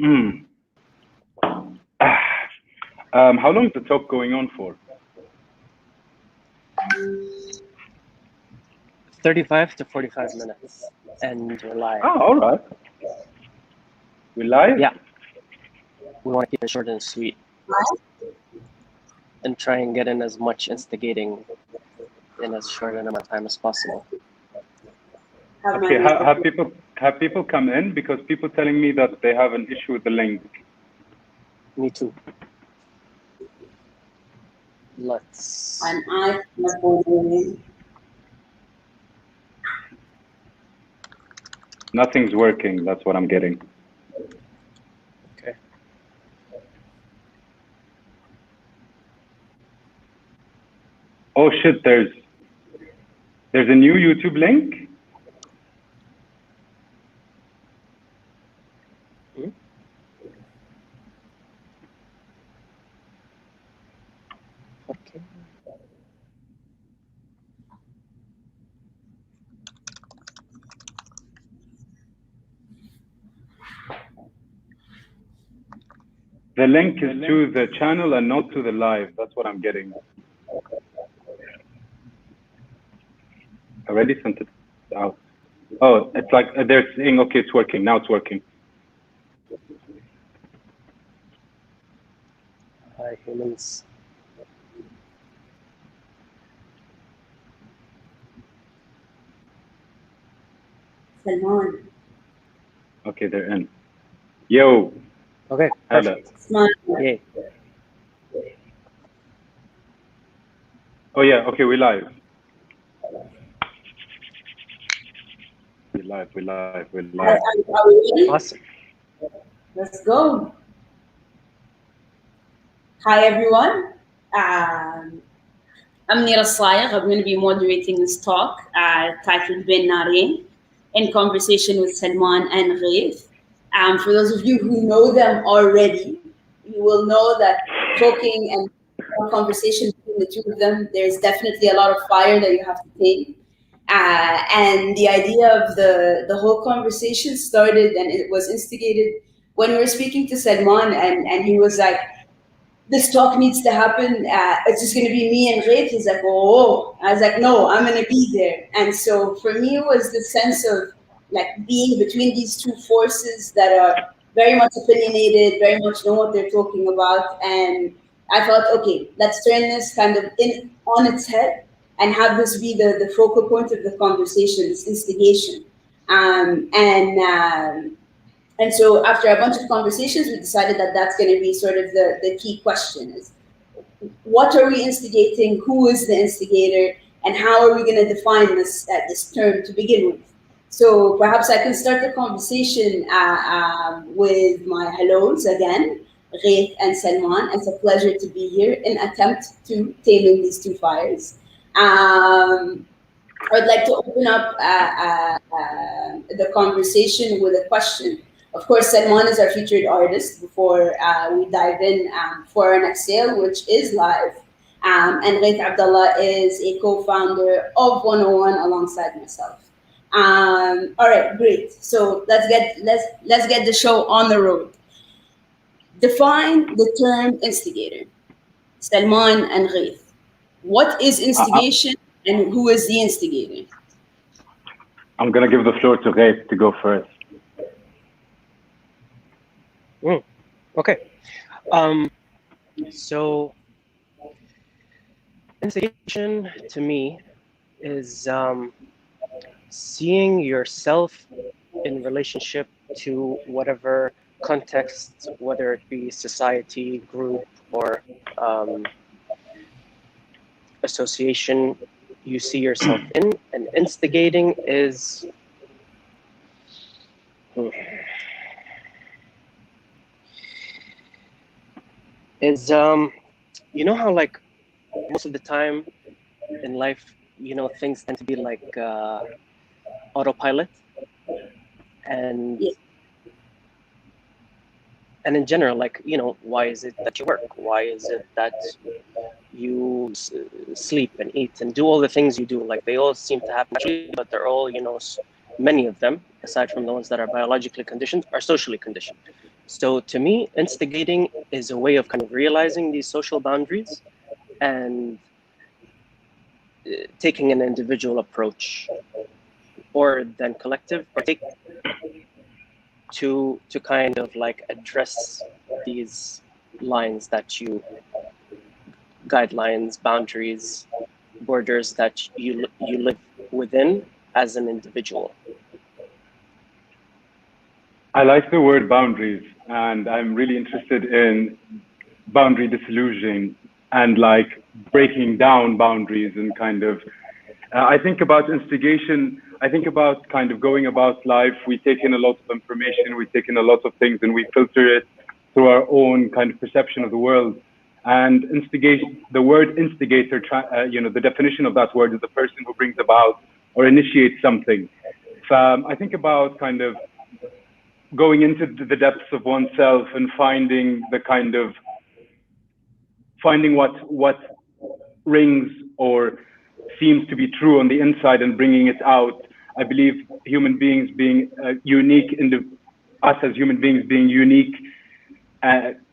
Mm. How long is the talk going on for? 35 to 45 minutes, and we're live. Oh, all right. We live? Yeah. We want to keep it short and sweet, and try and get in as much instigating in as short an amount of time as possible. Okay. Have people come in? Because people telling me that they have an issue with the link. Me too. Let's. And I am Nothing's working. That's what I'm getting. Okay. Oh shit! There's a new YouTube link. Hmm? Okay. The link is to the channel and not to the live. That's what I'm getting. I already sent it out. Oh, it's like they're saying, okay, it's working. Now it's working. Hi, humans. Salman. Okay, they're in. Yo. Okay, perfect. Smile. Yay. Oh yeah, okay, we're live. We're live. Are we ready? Awesome. Let's go. Hi, everyone. I'm Munira Sayegh. I'm going to be moderating this talk titled Ben Najem, in conversation with Salman and Gaith. For those of you who know them already, you will know that talking and a conversation between the two of them, there's definitely a lot of fire that you have to take. And the idea of the whole conversation started, and it was instigated when we were speaking to Salman, and he was like, this talk needs to happen. It's just going to be me and Gaith. He's like, oh. I was like, no, I'm going to be there. And so for me, it was the sense of like being between these two forces that are very much opinionated, very much know what they're talking about. And I thought, okay, let's turn this kind of on its head and have this be the focal point of the conversation, this instigation. And so after a bunch of conversations, we decided that that's going to be sort of the key question is, what are we instigating? Who is the instigator? And how are we going to define this term to begin with? So perhaps I can start the conversation with my hellos again, Gaith and Salman. It's a pleasure to be here in attempt to taming these two fires. I'd like to open up the conversation with a question. Of course, Salman is our featured artist before we dive in for our next sale, which is live. And Gaith Abdulla is a co-founder of 101 alongside myself. All right, great. So let's get the show on the road. Define the term instigator. Salman and Gaith. What is instigation and who is the instigator? I'm going to give the floor to Gaith to go first. Okay. So instigation to me is seeing yourself in relationship to whatever context, whether it be society, group, or association you see yourself in. And instigating is you know how like most of the time in life, you know, things tend to be like autopilot, and in general, like, you know, why is it that you work? Why is it that you sleep and eat and do all the things you do? Like, they all seem to happen naturally, but they're all, you know, many of them, aside from the ones that are biologically conditioned, are socially conditioned. So to me, instigating is a way of kind of realizing these social boundaries and taking an individual approach, or then collective, or take to kind of like address these lines that you, guidelines, boundaries, borders that you live within as an individual. I like the word boundaries, and I'm really interested in boundary disillusion and like breaking down boundaries and kind of, I think about instigation, I think about kind of going about life. We take in a lot of information, we take in a lot of things, and we filter it through our own kind of perception of the world. And instigation, the word instigator, you know, the definition of that word is the person who brings about or initiates something. I think about kind of going into the depths of oneself and finding the kind of, finding what rings or seems to be true on the inside and bringing it out. I believe human beings being unique us as human beings being unique,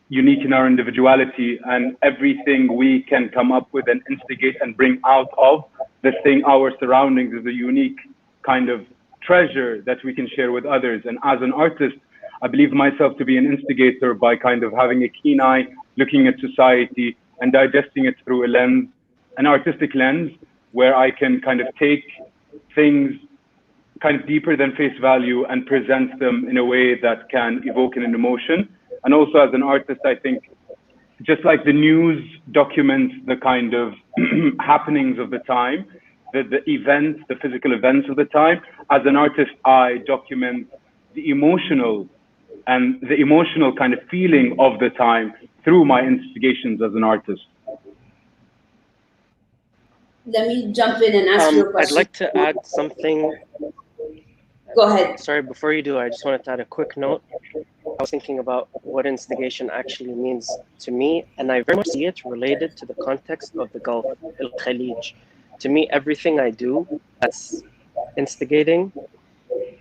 unique in our individuality, and everything we can come up with and instigate and bring out of the thing, our surroundings, is a unique kind of treasure that we can share with others. And as an artist, I believe myself to be an instigator by kind of having a keen eye, looking at society and digesting it through a lens, an artistic lens, where I can kind of take things kind of deeper than face value and present them in a way that can evoke an emotion. And also as an artist, I think just like the news documents the kind of happenings of the time, the events, the physical events of the time, as an artist, I document the emotional kind of feeling of the time through my instigations as an artist. Let me jump in and ask you a question. I'd like to add something. Go ahead. Sorry, before you do, I just wanted to add a quick note. I was thinking about what instigation actually means to me, and I very much see it related to the context of the Gulf, al-Khalij. To me, everything I do that's instigating,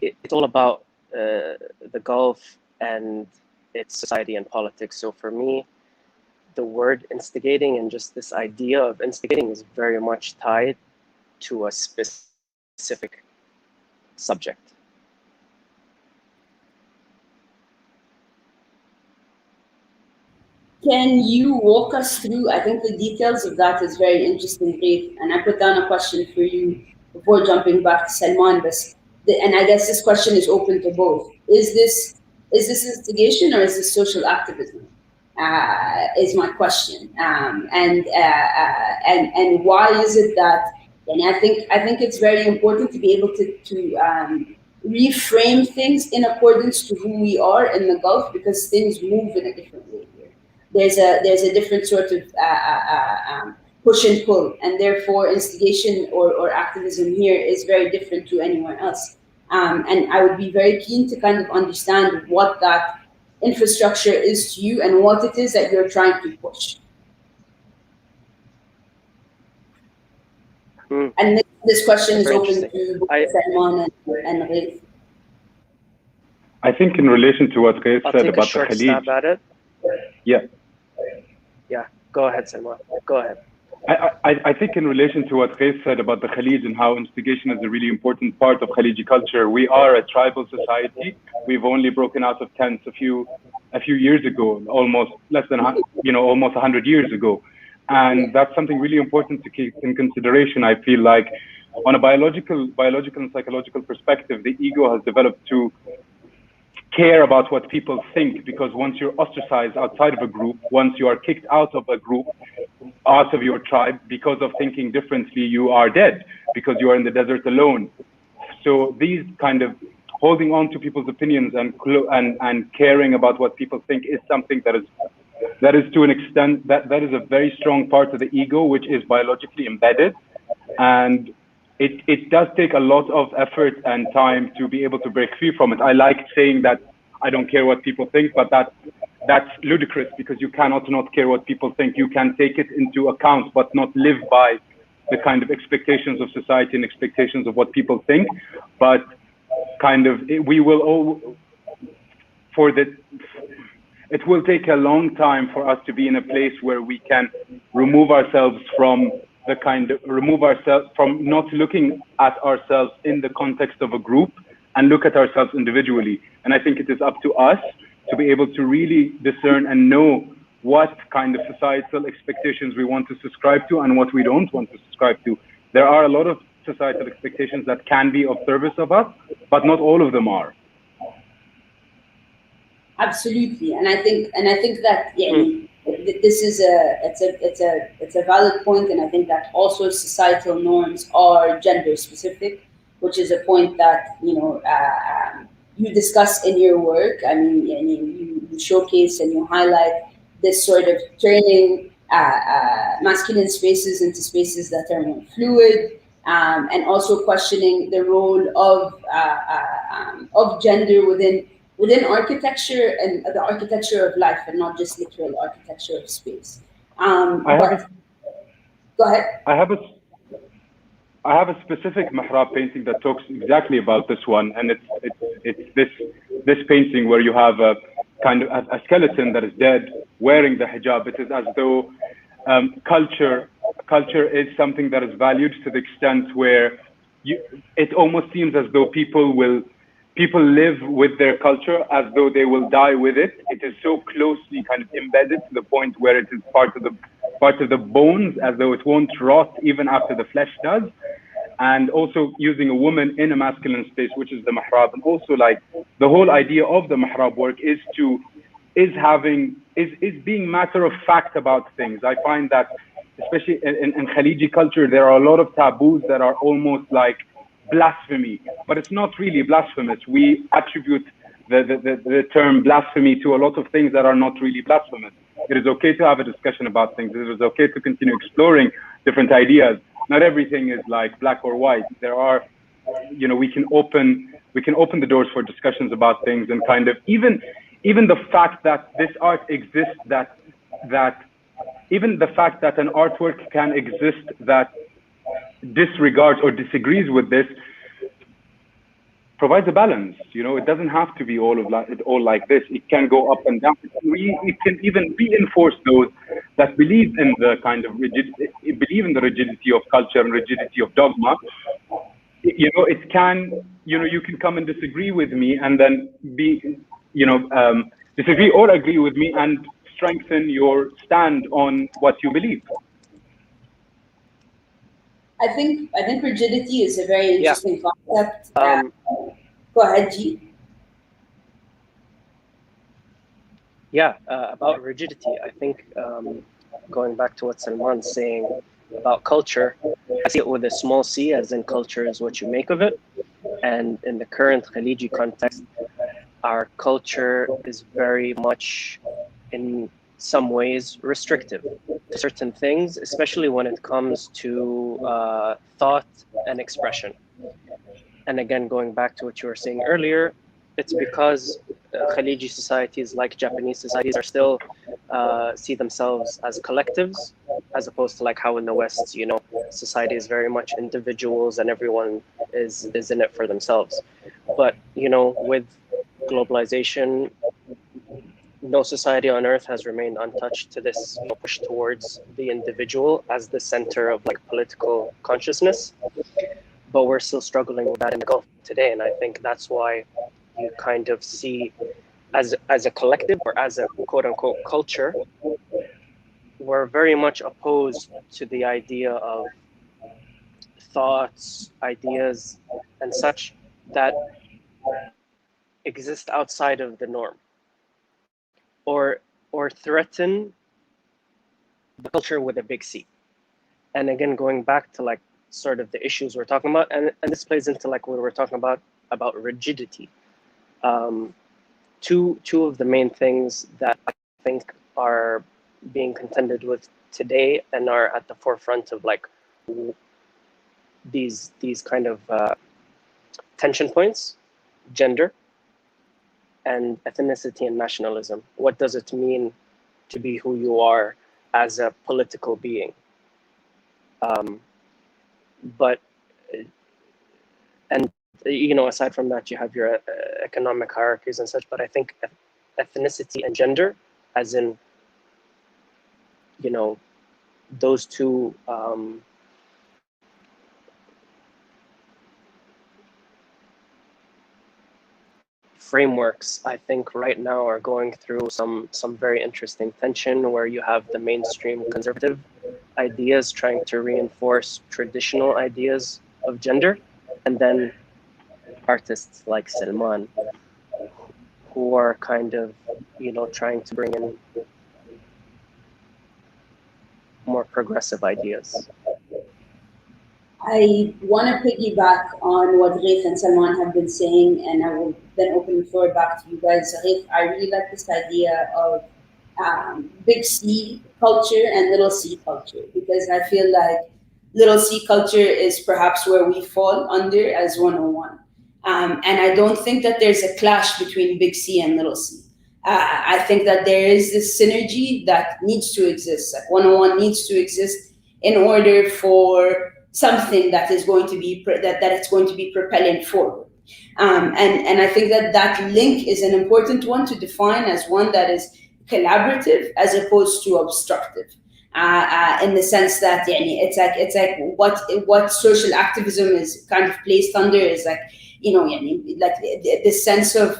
it's all about the Gulf and its society and politics. So for me, the word instigating and just this idea of instigating is very much tied to a specific subject. Can you walk us through, I think the details of that is very interesting, Gaith, and I put down a question for you before jumping back to Salman, and I guess this question is open to both. Is this instigation or is this social activism? Is my question, and why is it that? And I think it's very important to be able to reframe things in accordance to who we are in the Gulf, because things move in a different way here. There's a different sort of push and pull, and therefore instigation or activism here is very different to anywhere else. And I would be very keen to kind of understand what that infrastructure is to you and what it is that you're trying to push. And this question is open to Salman and Gaith. I think in relation to what Gaith said about the Khalij. Stab at it. Yeah. Yeah, go ahead, Salman. Go ahead. I think in relation to what Gaith said about the Khalij and how instigation is a really important part of Khaliji culture, we are a tribal society. We've only broken out of tents a few years ago, almost less than, almost 100 years ago. And that's something really important to keep in consideration. I feel like on a biological and psychological perspective, the ego has developed to care about what people think, because once you're ostracized outside of a group, once you are kicked out of a group, out of your tribe, because of thinking differently, you are dead, because you are in the desert alone. So these kind of holding on to people's opinions and caring about what people think is something that is to an extent, that is a very strong part of the ego, which is biologically embedded. And it does take a lot of effort and time to be able to break free from it. I like saying that I don't care what people think, but that's ludicrous, because you cannot not care what people think. You can take it into account, but not live by the kind of expectations of society and expectations of what people think. But kind of, we will all, it will take a long time for us to be in a place where we can remove ourselves from remove ourselves from not looking at ourselves in the context of a group and look at ourselves individually. And I think it is up to us to be able to really discern and know what kind of societal expectations we want to subscribe to and what we don't want to subscribe to. There are a lot of societal expectations that can be of service of us, but not all of them are. Absolutely, and I think that this is it's a valid point, and I think that also societal norms are gender specific, which is a point that you discuss in your work. I mean, you showcase and you highlight this sort of turning masculine spaces into spaces that are more fluid, and also questioning the role of gender within architecture and the architecture of life, and not just literal architecture of space. Go ahead. I have a specific mihrab painting that talks exactly about this one, and it's this painting where you have a kind of a skeleton that is dead wearing the hijab. It is as though culture is something that is valued to the extent where it almost seems as though people live with their culture as though they will die with it. It is so closely kind of embedded to the point where it is part of the bones, as though it won't rot even after the flesh does. And also using a woman in a masculine space, which is the mihrab. And also like the whole idea of the mihrab work is being matter of fact about things. I find that especially in Khaliji culture, there are a lot of taboos that are almost like blasphemy, but it's not really blasphemous. We attribute the term blasphemy to a lot of things that are not really blasphemous. It is okay to have a discussion about things. It is okay to continue exploring different ideas. Not everything is like black or white. There are, we can open the doors for discussions about things, and kind of even the fact that this art exists, that even the fact that an artwork can exist that disregards or disagrees with this provides a balance. It doesn't have to be all like this. It can go up and down. It can even reinforce those that believe in the kind of rigidity of culture and rigidity of dogma. It can, you can come and disagree with me and then disagree or agree with me and strengthen your stand on what you believe. I think rigidity is a very interesting concept. Go ahead, G. About rigidity, I think going back to what Salman's saying about culture, I see it with a small c, as in culture is what you make of it. And in the current Khaliji context, our culture is very much, in some ways, restrictive to certain things, especially when it comes to thought and expression. And again, going back to what you were saying earlier, it's because Khaliji societies, like Japanese societies, are still see themselves as collectives, as opposed to like how in the West, society is very much individuals and everyone is in it for themselves. But with globalization, no society on earth has remained untouched to this push towards the individual as the center of like political consciousness. But we're still struggling with that in the Gulf today, and I think that's why you kind of see, as a collective or as a quote unquote culture, we're very much opposed to the idea of thoughts, ideas, and such that exist outside of the norm, or threaten the culture with a big C. And again, going back to like sort of the issues we're talking about, and this plays into like what we're talking about rigidity. Two of the main things that I think are being contended with today and are at the forefront of like these kind of tension points: gender and ethnicity and nationalism. What does it mean to be who you are as a political being? And aside from that, you have your economic hierarchies and such. But I think ethnicity and gender, as in, you know, those two frameworks, I think right now are going through some very interesting tension, where you have the mainstream conservative ideas trying to reinforce traditional ideas of gender, and then artists like Salman, who are kind of, you know, trying to bring in more progressive ideas. I want to piggyback on what Gaith and Salman have been saying, and I will then open the floor back to you guys. Gaith, I really like this idea of big C culture and little c culture, because I feel like little c culture is perhaps where we fall under as 101. And I don't think that there's a clash between big C and little c. I think that there is this synergy that needs to exist. Like 101 needs to exist in order for something that is going to be that it's going to be propelling forward. And I think that that link is an important one to define as one that is collaborative as opposed to obstructive. In the sense that it's like what social activism is kind of placed under is like, you know, like the sense of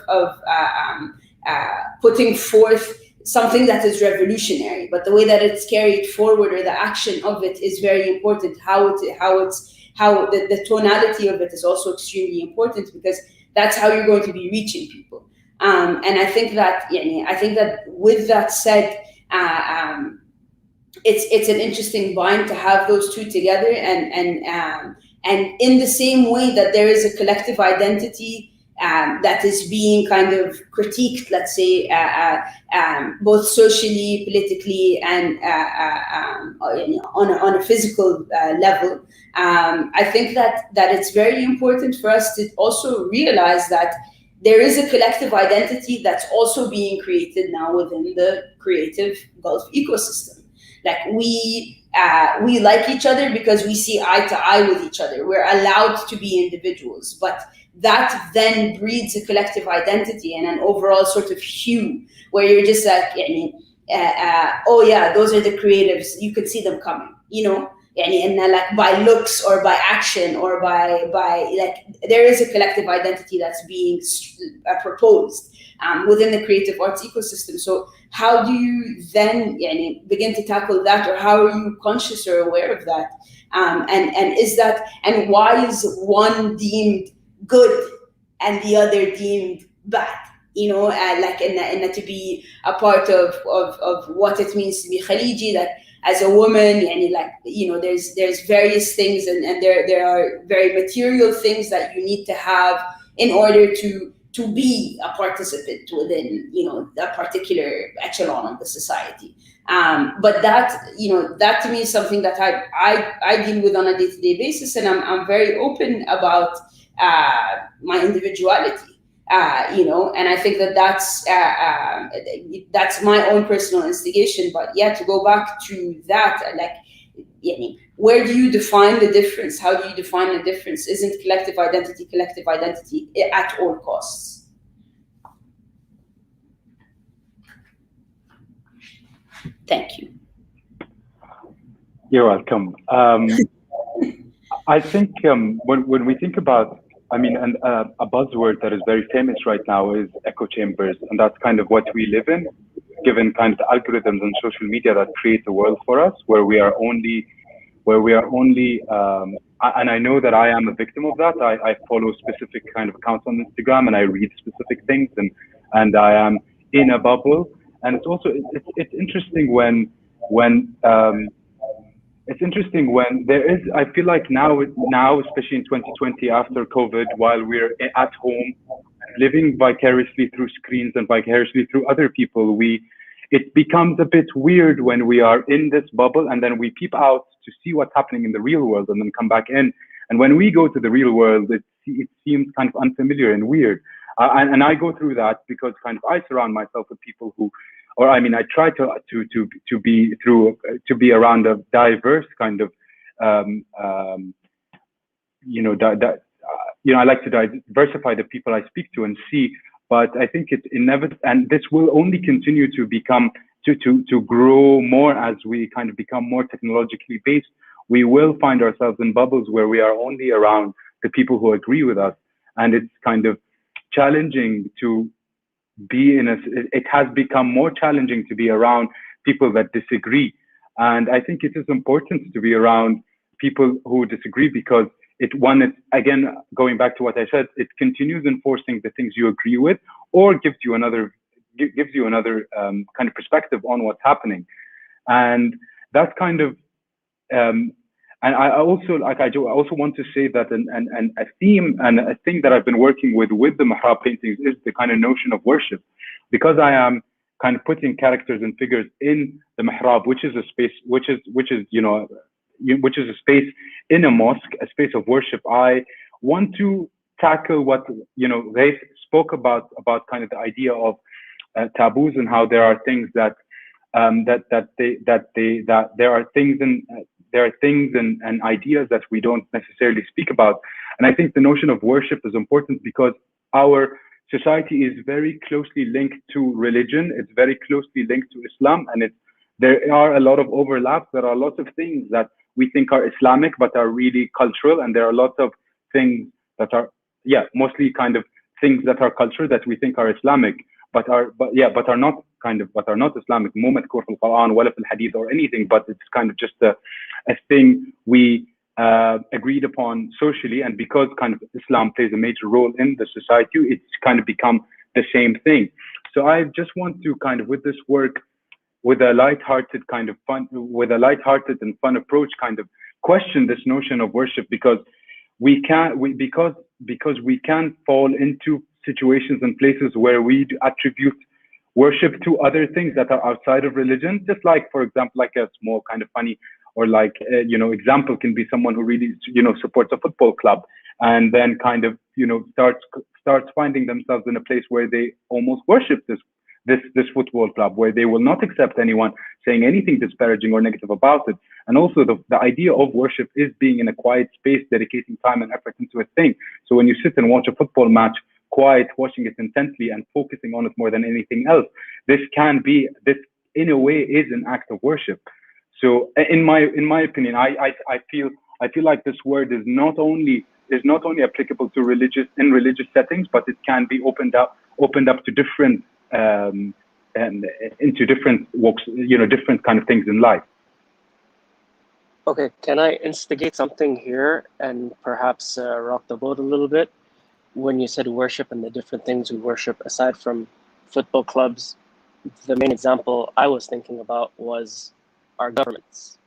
putting forth something that is revolutionary, but the way that it's carried forward or the action of it is very important. How the tonality of it is also extremely important, because that's how you're going to be reaching people. And I think that with that said, it's an interesting bind to have those two together, and in the same way that there is a collective identity that is being kind of critiqued, let's say, both socially, politically, and on a physical level. I think that it's very important for us to also realize that there is a collective identity that's also being created now within the creative Gulf ecosystem. Like we like each other because we see eye to eye with each other. We're allowed to be individuals, but that then breeds a collective identity and an overall sort of hue where you're just like, oh yeah, those are the creatives. You could see them coming, you know, and like by looks or by action or by like, there is a collective identity that's being proposed within the creative arts ecosystem. So how do you then begin to tackle that, or how are you conscious or aware of that? And is that, and why is one deemed good and the other deemed bad? You know, like and to be a part of what it means to be Khaliji, that as a woman, and like, you know, there's various things, and there are very material things that you need to have in order to be a participant within, you know, a particular echelon of the society. But that, you know, that to me is something that I deal with on a day-to-day basis, and I'm very open about my individuality. You know, and I think that's my own personal instigation. But yeah, to go back to that, like, where do you define the difference? How do you define the difference? Isn't collective identity at all costs? Thank you. You're welcome. I think when we think about, I mean, and a buzzword that is very famous right now is echo chambers, and that's kind of what we live in, given kind of the algorithms and social media that create the world for us, where we are only, and I know that I am a victim of that. I follow specific kind of accounts on Instagram, and I read specific things, and I am in a bubble. And it's also, it's interesting when there is, I feel like now, especially in 2020 after COVID, while we're at home, living vicariously through screens and vicariously through other people, it becomes a bit weird when we are in this bubble and then we peep out to see what's happening in the real world and then come back in. And when we go to the real world, it seems kind of unfamiliar and weird. And I go through that because kind of I surround myself with people who, or I mean, I try to be around a diverse kind of, I like to diversify the people I speak to and see but I think it's inevitable, and this will only continue to become to grow more as we kind of become more technologically based. We will find ourselves in bubbles where we are only around the people who agree with us, and it's kind of challenging to be in a. It has become more challenging to be around people that disagree, and I think it is important to be around people who disagree because again, going back to what I said, it continues enforcing the things you agree with, or gives you another kind of perspective on what's happening, and that's kind of and I also want to say that a theme and a thing that I've been working with the mihrab paintings is the kind of notion of worship, because I am kind of putting characters and figures in the mihrab, which is a space, which is a space in a mosque, a space of worship. I want to tackle what Gaith spoke about kind of the idea of taboos, and how there are things that there are things and ideas that we don't necessarily speak about. And I think the notion of worship is important because our society is very closely linked to religion. It's very closely linked to Islam, and there are a lot of overlaps. There are lots of things that we think are Islamic but are really cultural, and there are lots of things that are mostly kind of things that are cultural that we think are Islamic but are not Islamic. مو مذكور في القرآن ولا في الحديث or anything, but it's kind of just a thing we agreed upon socially, and because kind of Islam plays a major role in the society, it's kind of become the same thing. So I just want to kind of, with this work, with a light-hearted and fun approach, kind of question this notion of worship, because we can't fall into situations and places where we attribute worship to other things that are outside of religion. Just like, for example, like a small kind of funny or like example can be someone who really supports a football club, and then kind of starts finding themselves in a place where they almost worship this football club, where they will not accept anyone saying anything disparaging or negative about it. And also the idea of worship is being in a quiet space, dedicating time and effort into a thing. So when you sit and watch a football match, quiet, watching it intently and focusing on it more than anything else, this in a way is an act of worship. So in my opinion, I feel like this word is not only applicable to religious settings, but it can be opened up to different and into different walks, different kind of things in life. Okay, can I instigate something here and perhaps rock the boat a little bit? When you said worship and the different things we worship aside from football clubs, the main example I was thinking about was our governments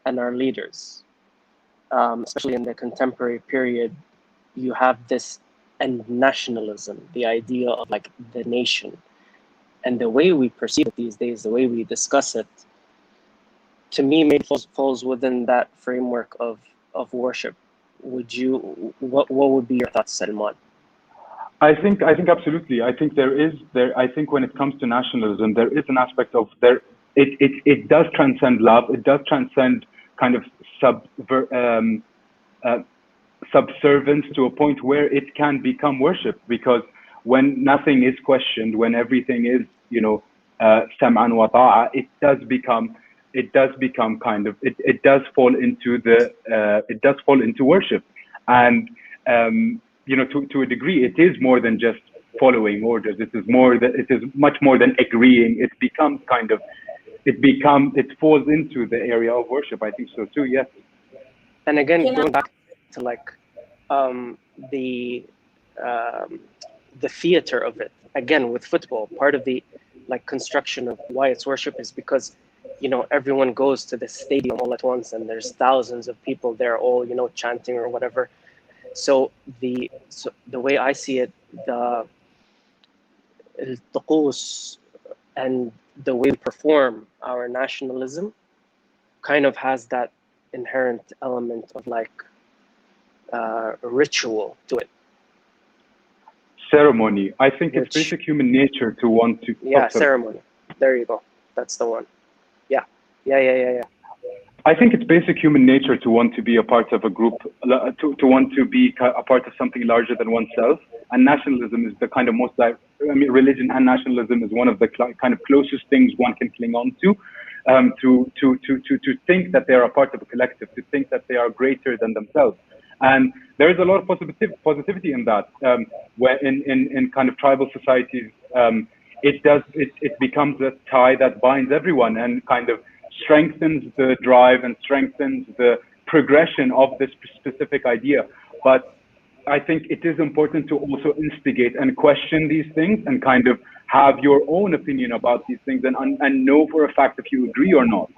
and our leaders. Especially in the contemporary period, you have this and nationalism, the idea of like the nation. And the way we perceive it these days, the way we discuss it, to me, maybe falls within that framework of worship. What would be your thoughts, Salman? I think absolutely. I think I think when it comes to nationalism, there is an aspect of it does transcend love. It does transcend kind of subservience to a point where it can become worship, because when nothing is questioned, when everything is sam'an wa ta'a, it does become kind of it does fall into worship. And to a degree, it is more than just following orders. It is much more than agreeing. It becomes kind of it falls into the area of worship. I think so too. Yes. And again, going back to like the theater of it, again with football, part of the like construction of why it's worship is because everyone goes to the stadium all at once and there's thousands of people there all chanting or whatever. So the way I see it, the الطقوس and the way we perform our nationalism kind of has that inherent element of like ritual to it. Ceremony. I think it's basic human nature to want to. Yeah, ceremony. There you go. That's the one. Yeah. I think it's basic human nature to want to be a part of a group, to want to be a part of something larger than oneself. And nationalism is the kind of most, I mean, religion and nationalism is one of the kind of closest things one can cling on to think that they are a part of a collective, to think that they are greater than themselves. And there is a lot of positivity in that, where in kind of tribal societies, it becomes a tie that binds everyone and kind of strengthens the drive and strengthens the progression of this specific idea. But I think it is important to also instigate and question these things and kind of have your own opinion about these things and know for a fact if you agree or not.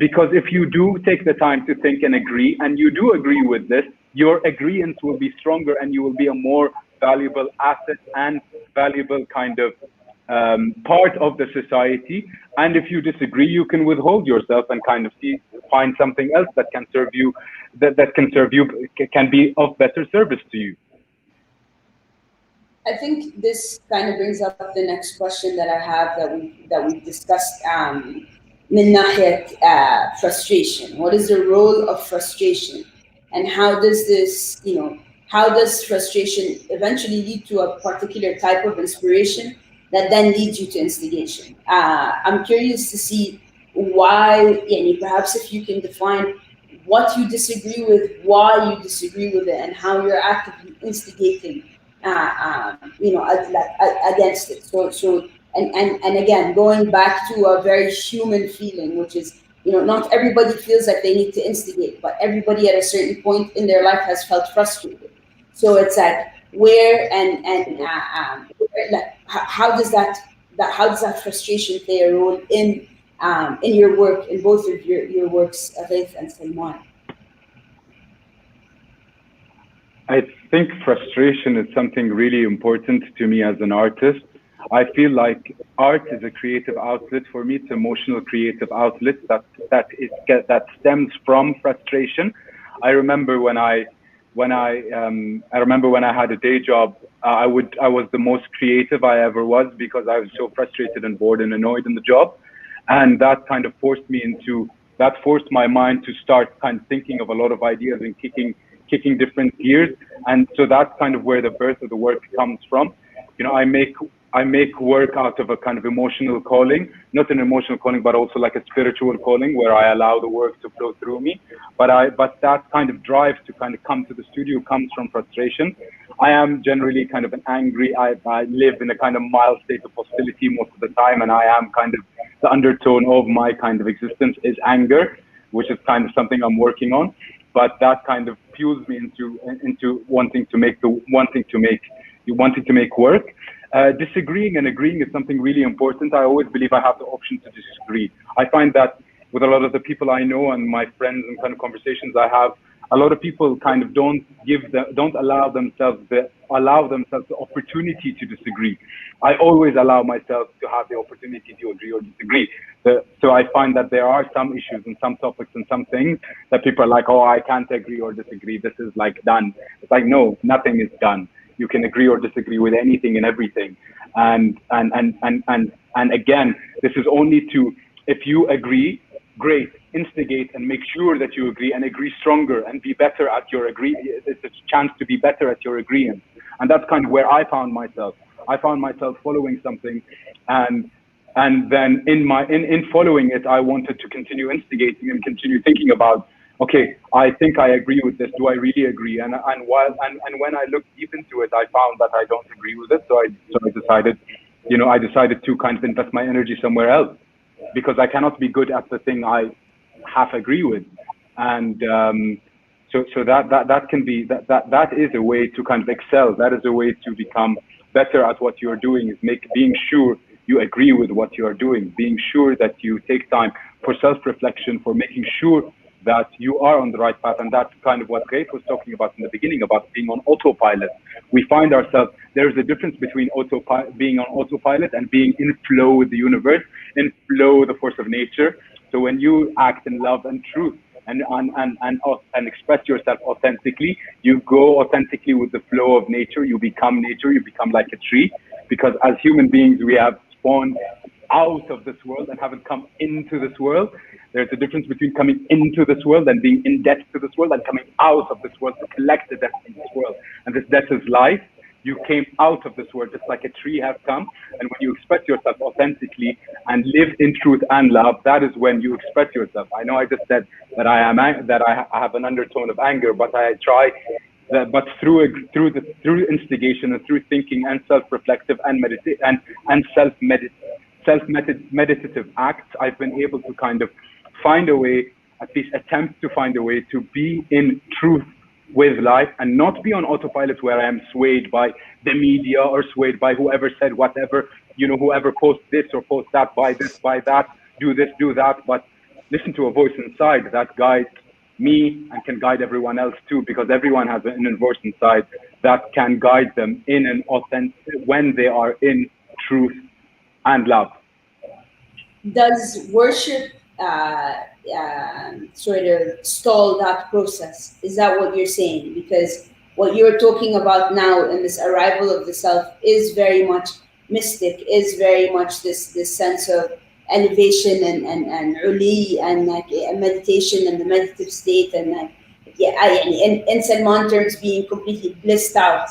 Because if you do take the time to think and agree, and you do agree with this, your agreement will be stronger and you will be a more valuable asset and valuable kind of part of the society. And if you disagree, you can withhold yourself and kind of find something else that can serve you, that can be of better service to you. I think this kind of brings up the next question that I have that we discussed. من ناحية frustration. What is the role of frustration, and how does this, how does frustration eventually lead to a particular type of inspiration that then leads you to instigation? I'm curious to see why, perhaps if you can define what you disagree with, why you disagree with it, and how you're actively instigating, against it. So and again, going back to a very human feeling, which is, not everybody feels like they need to instigate, but everybody at a certain point in their life has felt frustrated. So it's like where how does that frustration play a role in your work, in both of your works, Gaith and Salman? I think frustration is something really important to me as an artist. I feel like art is a creative outlet for me. It's an emotional creative outlet that stems from frustration. I remember when I had a day job, I was the most creative I ever was because I was so frustrated and bored and annoyed in the job, and that kind of forced my mind to start kind of thinking of a lot of ideas and kicking different gears. And so that's kind of where the birth of the work comes from. I make work out of a kind of emotional calling, not an emotional calling, but also like a spiritual calling where I allow the work to flow through me. But that kind of drive to kind of come to the studio comes from frustration. I am generally kind of an angry, I live in a kind of mild state of hostility most of the time, and I am kind of, the undertone of my kind of existence is anger, which is kind of something I'm working on. But that kind of fuels me into wanting to make work. Disagreeing and agreeing is something really important. I always believe I have the option to disagree. I find that with a lot of the people I know and my friends and kind of conversations I have, a lot of people kind of don't allow themselves the opportunity to disagree. I always allow myself to have the opportunity to agree or disagree. So I find that there are some issues and some topics and some things that people are like, oh, I can't agree or disagree. This is like done. It's like, no, nothing is done. You can agree or disagree with anything and everything. And again, this is only if you agree, great, instigate and make sure that you agree and agree stronger and be better at your it's a chance to be better at your agreement. And that's kind of where I found myself. I found myself following something, and then in following it, I wanted to continue instigating and continue thinking about, okay, I think I agree with this. Do I really agree? And when I looked deep into it, I found that I don't agree with it. So I decided to kind of invest my energy somewhere else, because I cannot be good at the thing I half agree with. And so that is a way to kind of excel. That is a way to become better at what you're doing, is being sure you agree with what you are doing, being sure that you take time for self-reflection, for making sure that you are on the right path. And that's kind of what Gaith was talking about in the beginning, about being on autopilot. We find ourselves, there's a difference between being on autopilot and being in flow with the universe, in flow with the force of nature. So when you act in love and truth and express yourself authentically, you go authentically with the flow of nature, you become nature, you become like a tree. Because as human beings, we have spawned out of this world and haven't come into this world. There's a difference between coming into this world and being in debt to this world, and coming out of this world to collect the debt in this world. And this debt is life. You came out of this world just like a tree has come. And when you express yourself authentically and live in truth and love, that is when you express yourself. I know I just said that I have an undertone of anger, but I try that. But through instigation and through thinking and self-reflective and self-meditative acts, I've been able to kind of find a way, at least attempt to find a way to be in truth with life and not be on autopilot where I am swayed by the media or swayed by whoever said whatever, whoever posts this or posts that, buy this, buy that, do this, do that, but listen to a voice inside that guides me and can guide everyone else too, because everyone has an inner voice inside that can guide them in an authentic, when they are in truth and love. Does worship sort of stall that process? Is that what you're saying? Because what you're talking about now in this arrival of the self is very much mystic, is very much this sense of elevation and uli and like a meditation and the meditative state, and like in Salman terms being completely blissed out,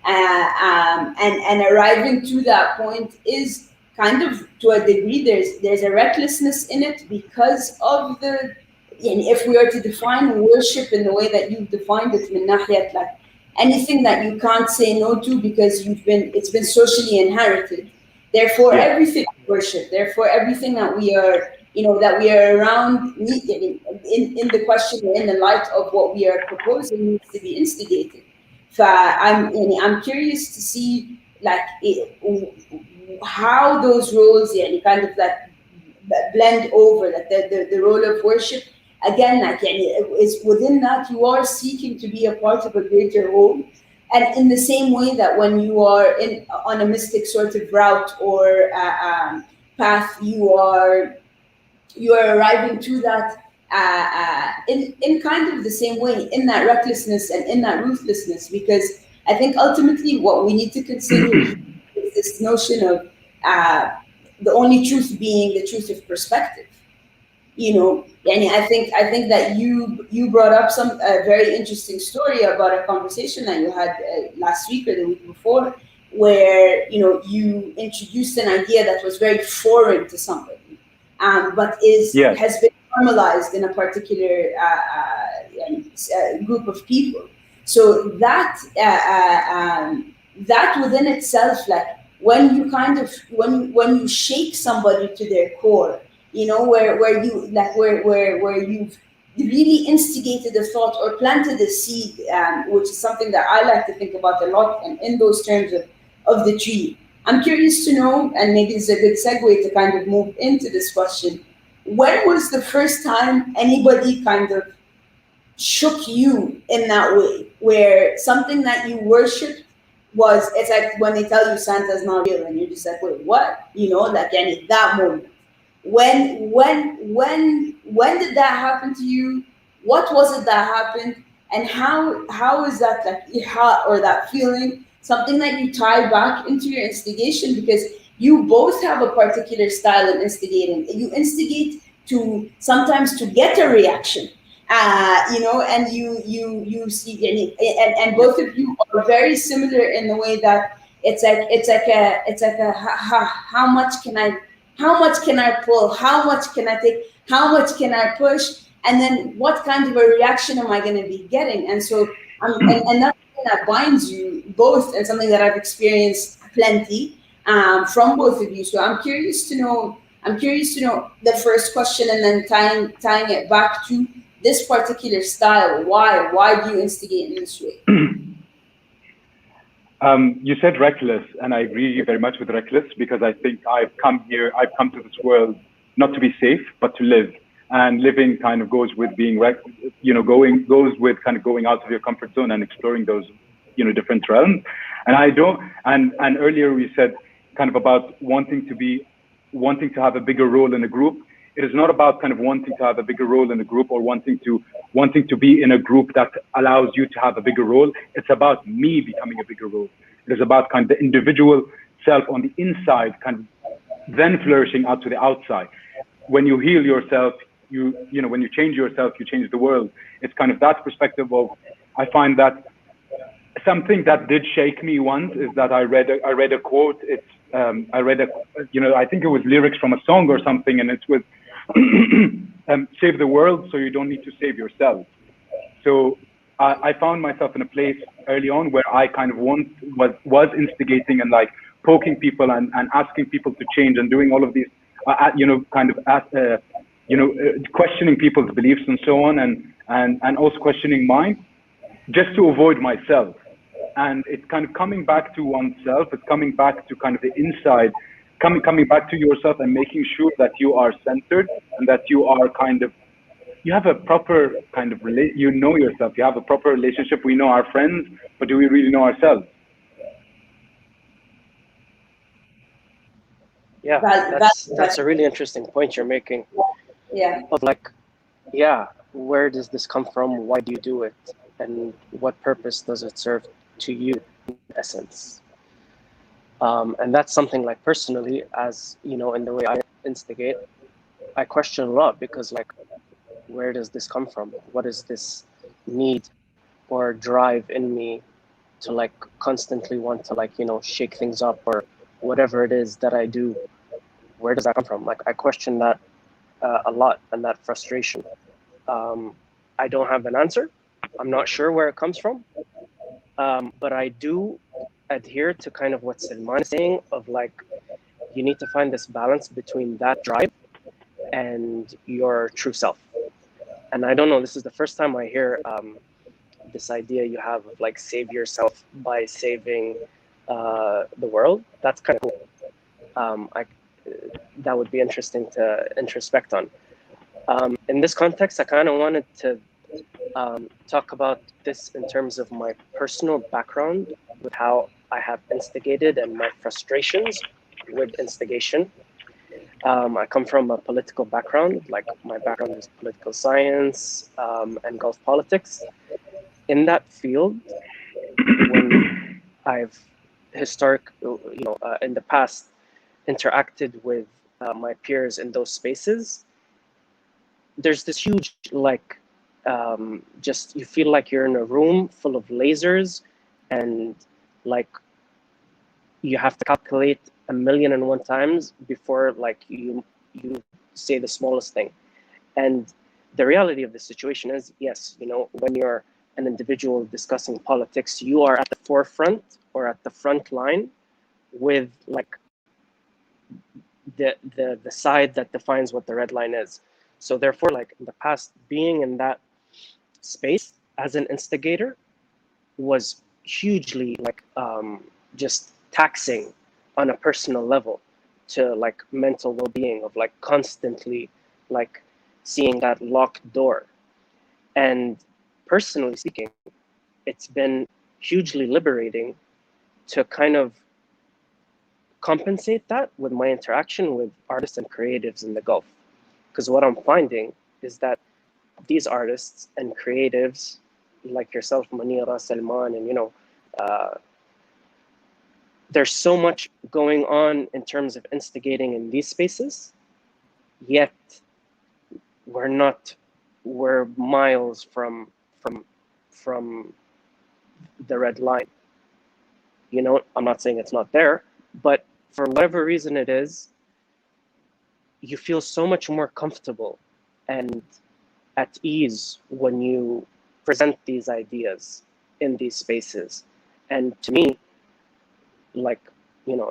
and arriving to that point is kind of, to a degree, there's a recklessness in it because of the, and if we are to define worship in the way that you've defined it, min nahiyat, like anything that you can't say no to because it's been socially inherited. Therefore, everything worship. Therefore, everything that we are, that we are around, in the question or in the light of what we are proposing, needs to be instigated. So I'm curious to see like how those roles kind of that blend over, like the role of worship again, like is within that you are seeking to be a part of a greater whole, and in the same way that when you are on a mystic sort of route or path, you are arriving to that in kind of the same way, in that recklessness and in that ruthlessness, because I think ultimately what we need to consider is this notion of the only truth being the truth of perspective. And I think that you brought up a very interesting story about a conversation that you had last week or the week before, where you introduced an idea that was very foreign to somebody, but has been normalized in a particular group of people. So that within itself, like when you kind of when you shake somebody to their core, where you've really instigated a thought or planted a seed, which is something that I like to think about a lot, and in those terms of the tree. I'm curious to know, and maybe it's a good segue to kind of move into this question. When was the first time anybody kind of shook you in that way, where something that you worshipped it's like when they tell you Santa's not real, and you're just like, wait, what? Like that moment. When did that happen to you? What was it that happened? And how is that, like, or that feeling, something that you tie back into your instigation? Because you both have a particular style of instigating. You instigate sometimes to get a reaction, and you see, and both of you are very similar in the way that it's like a how much can I pull? How much can I take? How much can I push? And then what kind of a reaction am I going to be getting? And so, and that's something that binds you both, and something that I've experienced plenty from both of you. So I'm curious to know the first question, and then tying it back to this particular style. Why do you instigate in this way? You said reckless, and I agree very much with reckless, because I think I've come to this world not to be safe, but to live. And living kind of goes with being goes with kind of going out of your comfort zone and exploring those, different realms. And and earlier we said kind of about wanting to have a bigger role in a group. It is not about kind of wanting to have a bigger role in a group or wanting to be in a group that allows you to have a bigger role. It's about me becoming a bigger role. It is about kind of the individual self on the inside, kind of then flourishing out to the outside. When you heal yourself, when you change yourself, you change the world. It's kind of that perspective of, I find that something that did shake me once is that I read a quote. I think it was lyrics from a song or something, and it's with save the world so you don't need to save yourself. So I found myself in a place early on where I kind of was instigating and like poking people and asking people to change and doing all of these, questioning people's beliefs and so on, and also questioning mine, just to avoid myself. And it's kind of coming back to oneself. It's coming back to kind of the inside, coming back to yourself and making sure that you are centered and that you are you have a proper kind of you know yourself. You have a proper relationship. We know our friends, but do we really know ourselves? Yeah, that's a really interesting point you're making. Yeah. Of where does this come from? Why do you do it? And what purpose does it serve to you, in essence? And that's something like personally, as in the way I instigate, I question a lot, because where does this come from? What is this need or drive in me to constantly want to shake things up, or whatever it is that I do? Where does that come from? I question that a lot, and that frustration. I don't have an answer. I'm not sure where it comes from. But I do adhere to kind of what Salman is saying of you need to find this balance between that drive and your true self. And I don't know, this is the first time I hear this idea you have of save yourself by saving the world. That's kind of cool. That would be interesting to introspect on. In this context, I kind of wanted to talk about this in terms of my personal background with how I have instigated and my frustrations with instigation. I come from a political background. My background is political science and Gulf politics. In that field, when I've in the past interacted with my peers in those spaces, there's this huge just you feel like you're in a room full of lasers, and you have to calculate 1,000,001 times before you say the smallest thing. And the reality of the situation is, yes, when you're an individual discussing politics, you are at the forefront or at the front line with the side that defines what the red line is. So therefore, in the past, being in that space as an instigator was hugely just taxing on a personal level to mental well-being of constantly seeing that locked door. And personally speaking, it's been hugely liberating to kind of compensate that with my interaction with artists and creatives in the Gulf. Because what I'm finding is that these artists and creatives like yourself, Munira, Salman, and there's so much going on in terms of instigating in these spaces, yet we're miles from the red line. I'm not saying it's not there, but for whatever reason it is, you feel so much more comfortable and at ease when you present these ideas in these spaces. And to me,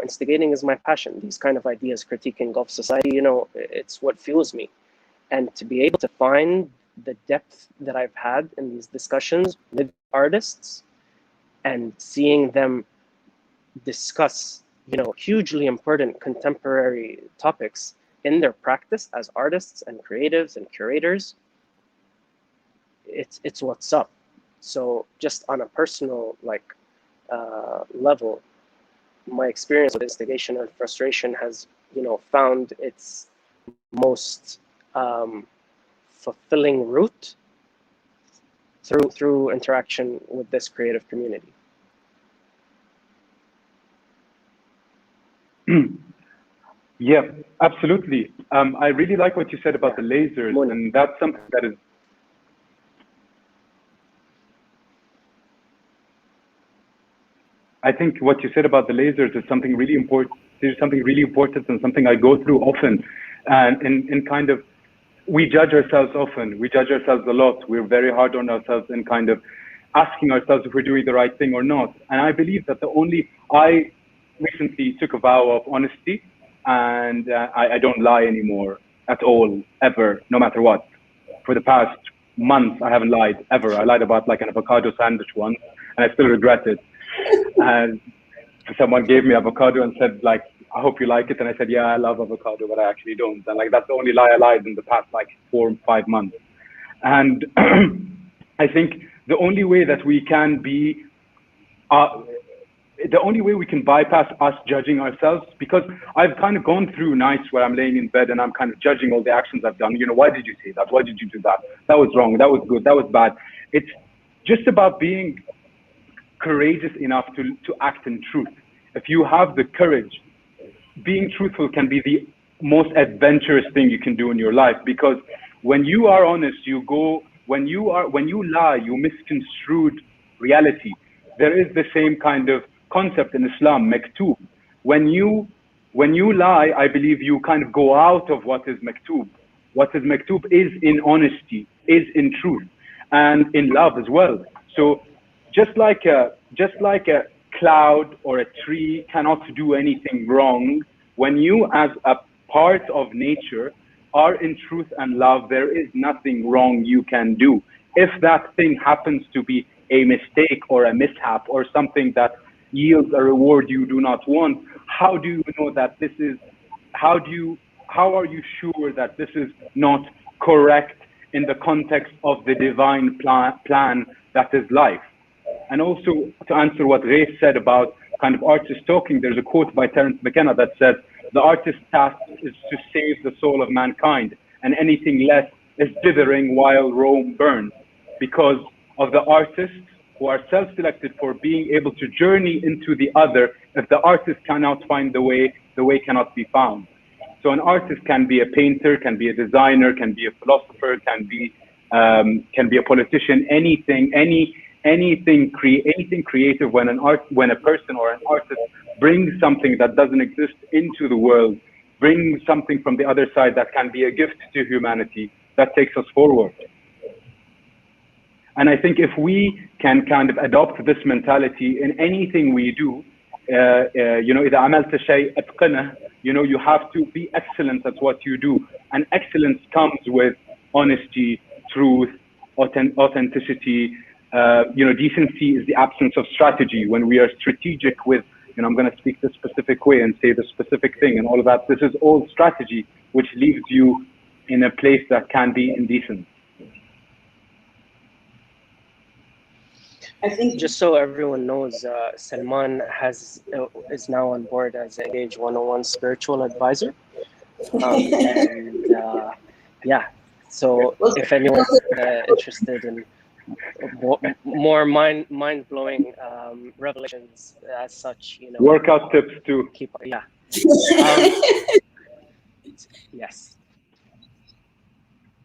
instigating is my passion. These kind of ideas, critiquing Gulf society, it's what fuels me. And to be able to find the depth that I've had in these discussions with artists and seeing them discuss, hugely important contemporary topics in their practice as artists and creatives and curators, it's what's up. So just on a personal level, my experience with instigation and frustration has found its most fulfilling route through interaction with this creative community. Yeah, absolutely. I really like what you said about the lasers, Mun. and that's something that is. I think what you said about the lasers is something really important. There's something really important and something I go through often, and in kind of, we judge ourselves often. We judge ourselves a lot. We're very hard on ourselves and kind of asking ourselves if we're doing the right thing or not. And I believe that I recently took a vow of honesty, and I don't lie anymore at all, ever, no matter what. For the past months, I haven't lied ever. I lied about like an avocado sandwich once, and I still regret it. And someone gave me avocado and said like, I hope you like it. And I said, yeah, I love avocado, but I actually don't. And like, that's the only lie I lied in the past like 4 or 5 months. And I think the only way that we can be, the only way we can bypass us judging ourselves, because I've kind of gone through nights where I'm laying in bed and I'm kind of judging all the actions I've done. You know, why did you say that? Why did you do that? That was wrong. That was good. That was bad. It's just about being courageous enough to act in truth. If you have the courage, being truthful can be the most adventurous thing you can do in your life, because when you are honest, when you lie, you misconstrued reality. There is the same kind of concept in Islam, maktub. When you lie, I believe you kind of go out of what is maktub. What is maktub is in honesty, is in truth, and in love as well. So just like a cloud or a tree cannot do anything wrong, when you as a part of nature are in truth and love, there is nothing wrong you can do. If that thing happens to be a mistake or a mishap or something that yields a reward you do not want, how do you know that this is, how are you sure that this is not correct in the context of the divine plan that is life? And also, to answer what Gaith said about kind of artists talking, there's a quote by Terence McKenna that says, the artist's task is to save the soul of mankind, and anything less is dithering while Rome burns. Because of the artists who are self-selected for being able to journey into the other, if the artist cannot find the way cannot be found. So an artist can be a painter, can be a designer, can be a philosopher, can be a politician, anything creative. When a person or an artist brings something that doesn't exist into the world, brings something from the other side that can be a gift to humanity, that takes us forward. And I think if we can kind of adopt this mentality in anything we do, you know, إذا عملت شيء أتقنه, you know, you have to be excellent at what you do. And excellence comes with honesty, truth, authenticity. You know, decency is the absence of strategy. When we are strategic with, you know, I'm going to speak this specific way and say the specific thing and all of that, this is all strategy, which leaves you in a place that can be indecent. I think, just so everyone knows, Salman is now on board as a Engage 101 spiritual advisor. Yeah, so if anyone's interested in more mind-blowing revelations as such, you know, workout tips too. Yeah. Yes.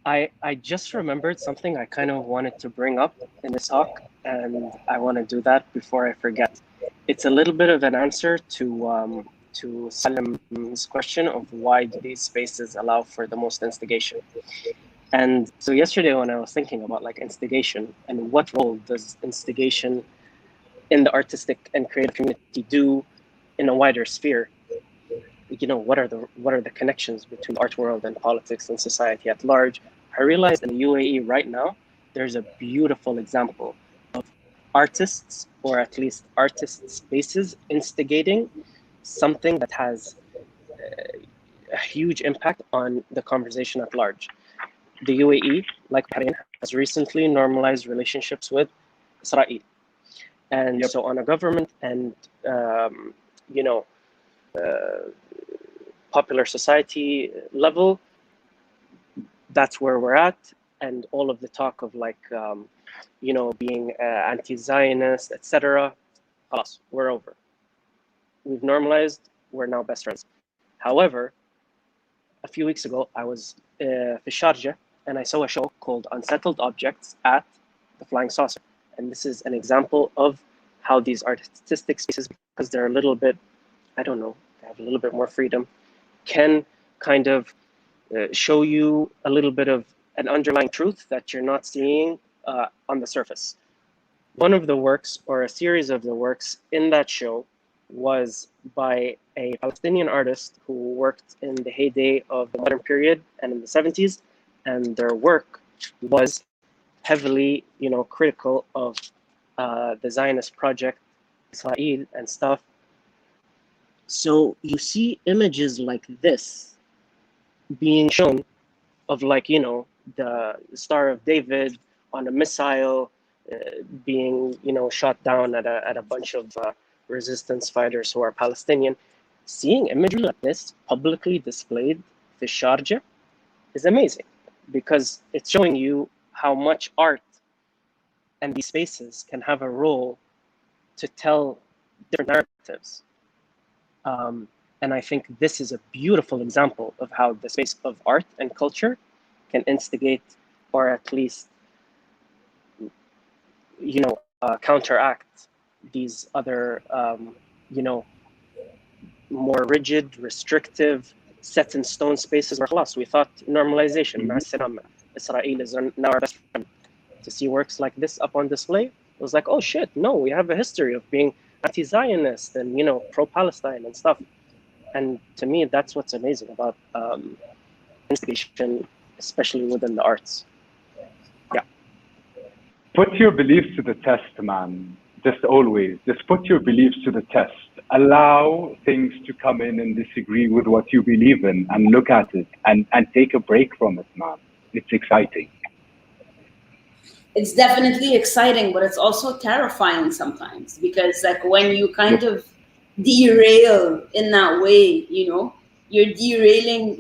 I just remembered something I kind of wanted to bring up in this talk, and I want to do that before I forget. It's a little bit of an answer to Salim's question of why do these spaces allow for the most instigation. And so yesterday when I was thinking about like instigation and what role does instigation in the artistic and creative community do in a wider sphere, you know, what are the connections between the art world and politics and society at large? I realized in the UAE right now, there's a beautiful example of artists, or at least artist spaces, instigating something that has a huge impact on the conversation at large. The UAE, like Bahrain, has recently normalized relationships with Israel. And so on a government and, you know, popular society level, that's where we're at. And all of the talk of like, you know, being anti-Zionist, etc. We're over. We've normalized, we're now best friends. However, a few weeks ago, I was in Sharjah, and I saw a show called Unsettled Objects at the Flying Saucer. And this is an example of how these artistic spaces, because they're a little bit, I don't know, they have a little bit more freedom, can kind of show you a little bit of an underlying truth that you're not seeing on the surface. One of the works, or a series of the works in that show, was by a Palestinian artist who worked in the heyday of the modern period and in the 70s, and their work was heavily, critical of the Zionist project, Israel and stuff. So you see images like this being shown of the Star of David on a missile being, shot down at a bunch of resistance fighters who are Palestinian. Seeing imagery like this publicly displayed in Sharjah is amazing, because it's showing you how much art and these spaces can have a role to tell different narratives. And I think this is a beautiful example of how the space of art and culture can instigate, or at least, counteract these other, more rigid, restrictive, set in stone spaces where we thought normalization, Israel is now our best friend. To see works like this up on display, it was like, oh shit, no, we have a history of being anti-Zionist and, pro-Palestine and stuff. And to me, that's what's amazing about instigation, especially within the arts. Yeah. Put your beliefs to the test, man. Just always. Just put your beliefs to the test. Allow things to come in and disagree with what you believe in, and look at it and take a break from it, man. It's exciting. It's definitely exciting, but it's also terrifying sometimes, because when you kind of derail in that way, you're derailing.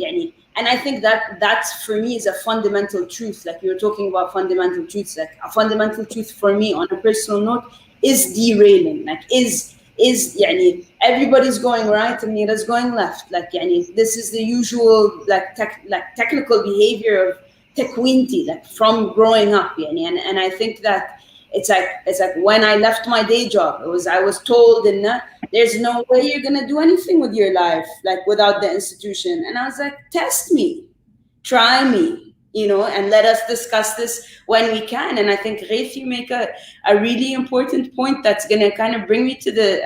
And I think that's for me is a fundamental truth. Like you're talking about fundamental truths. Like a fundamental truth for me on a personal note is derailing. Like is everybody's going right and Munira's going left. This is the usual technical behavior of tekwinti, from growing up. And I think that it's like when I left my day job, I was told, there's no way you're gonna do anything with your life without the institution. And I was like, test me, try me, and let us discuss this when we can. And I think, Gaith, you make a really important point that's gonna kind of bring me to the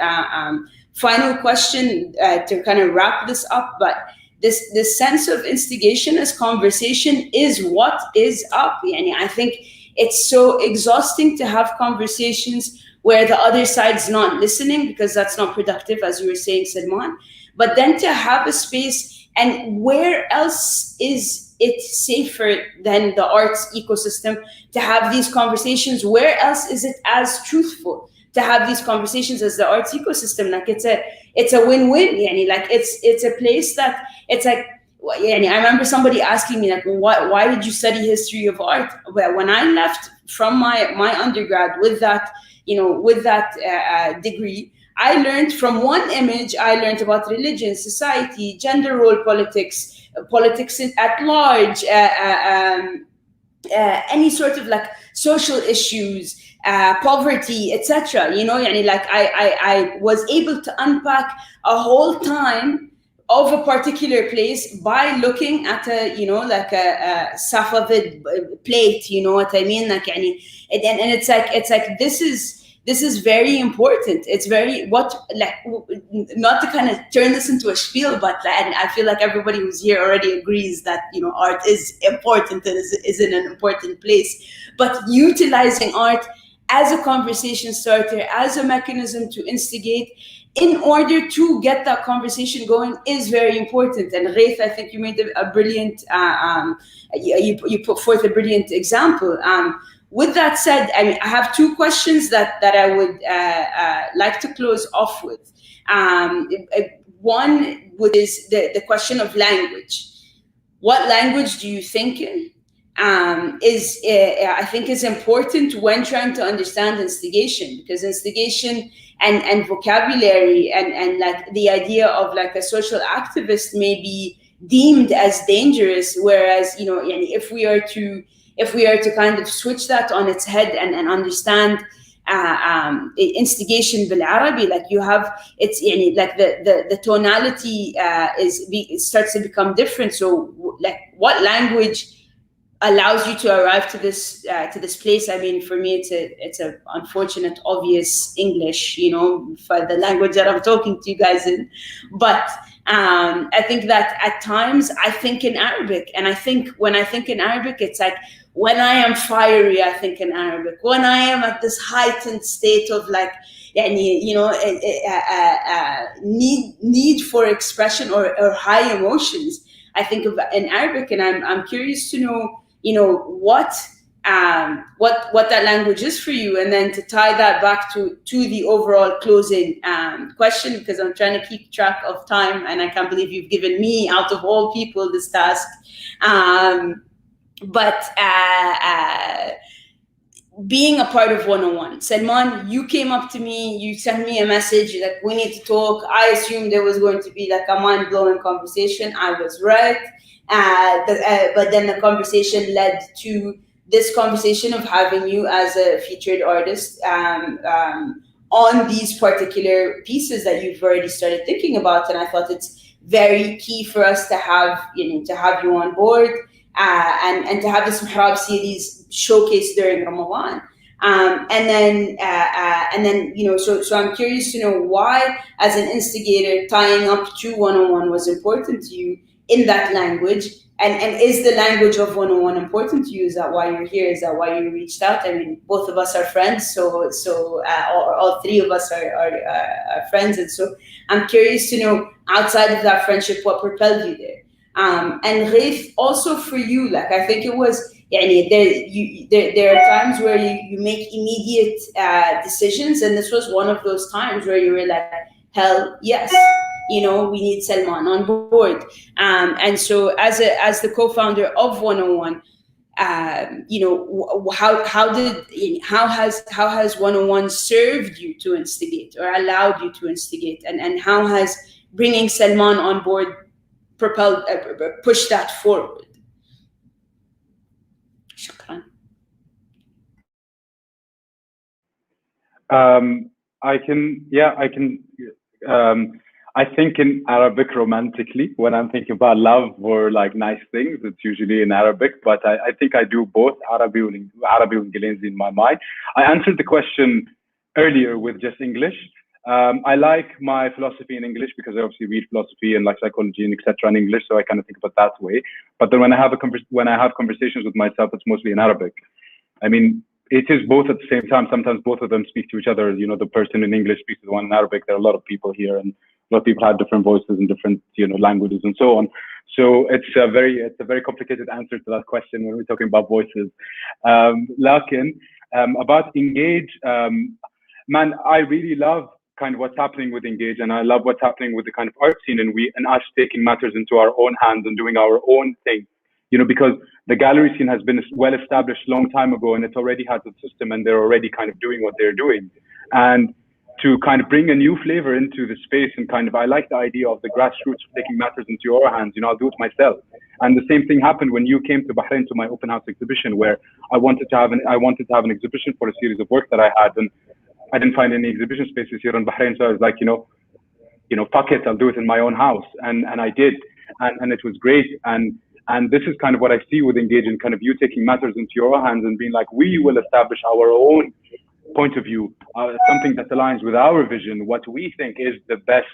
final question to kind of wrap this up. But this sense of instigation as conversation is what is up. I think it's so exhausting to have conversations where the other side's not listening, because that's not productive, as you were saying, Salman. But then to have a space, and where else is it safer than the arts ecosystem to have these conversations? Where else is it as truthful to have these conversations as the arts ecosystem? It's a win-win. It's a place that it's like. I remember somebody asking me why did you study history of art? Well, when I left from my undergrad with that degree, I learned from one image. I learned about religion, society, gender role politics, politics at large, any sort of social issues, poverty, etc. I was able to unpack a whole time of a particular place by looking at a Safavid plate, you know what I mean? And it's like this is very important. It's very not to kind of turn this into a spiel, but and I feel like everybody who's here already agrees that art is important and is in an important place. But utilizing art as a conversation starter, as a mechanism to instigate, in order to get that conversation going, is very important. And Gaith, I think you made a brilliant, you put forth a brilliant example. With that said, I have two questions that I would like to close off with. One is the question of language. What language do you think I think is important when trying to understand instigation? Because instigation and vocabulary and the idea of a social activist may be deemed as dangerous. Whereas, you know, if we are to kind of switch that on its head and understand instigation بالعربي, like you have, it's like the tonality starts to become different. So like what language allows you to arrive to this place? I mean, for me, it's a unfortunate, obvious English, you know, for the language that I'm talking to you guys in. But I think that at times I think in Arabic, and I think when I think in Arabic, it's like when I am fiery, I think in Arabic. When I am at this heightened state of like, you know, need for expression or high emotions, I think of in Arabic. And I'm curious to know, you know, what that language is for you, and then to tie that back to the overall closing question, because I'm trying to keep track of time, and I can't believe you've given me, out of all people, this task. But being a part of 101, Salman, you came up to me, you sent me a message like, we need to talk. I assumed there was going to be like a mind-blowing conversation. I was right. But then the conversation led to this conversation of having you as a featured artist on these particular pieces that you've already started thinking about. And I thought it's very key for us to have, you know, to have you on board and to have this Mihrab series showcased during Ramadan. And then, you know, so I'm curious to know why, as an instigator, tying up to 101 was important to you in that language. And is the language of 101 important to you? Is that why you're here? Is that why you reached out? I mean, both of us are friends, so all three of us are friends. And so I'm curious to know, outside of that friendship, what propelled you there? And Gaith, also for you, like, I think it was, there are times where you make immediate decisions, and this was one of those times where you were like, hell yes, you know, we need Salman on board. And so as the co-founder of 101, you know, how has 101 served you to instigate, or allowed you to instigate, and how has bringing Salman on board pushed that forward? Shukran. I think in Arabic romantically, when I'm thinking about love or like nice things, it's usually in Arabic, but I think I do both Arabi and Ingilesi in my mind. I answered the question earlier with just English. I like my philosophy in English because I obviously read philosophy and like psychology and etc. in English, so I kind of think about it that way. But then when I have conversations with myself, it's mostly in Arabic. I mean, it is both at the same time. Sometimes both of them speak to each other. You know, the person in English speaks to the one in Arabic. There are a lot of people here, and a lot of people have different voices and different, you know, languages and so on. So it's a very complicated answer to that question when we're talking about voices. Lakin, about Engage, man, I really love kind of what's happening with Engage, and I love what's happening with the kind of art scene, and us taking matters into our own hands and doing our own thing. You know, because the gallery scene has been well established a long time ago, and it already has a system, and they're already kind of doing what they're doing. And to kind of bring a new flavor into the space, and kind of, I like the idea of the grassroots of taking matters into your hands. You know, I'll do it myself. And the same thing happened when you came to Bahrain to my open house exhibition, where I wanted to have an exhibition for a series of work that I had, and I didn't find any exhibition spaces here in Bahrain. So I was like, you know, fuck it, I'll do it in my own house, and I did, and it was great. And this is kind of what I see with Engage, and kind of you taking matters into your hands and being like, we will establish our own point of view, something that aligns with our vision, what we think is the best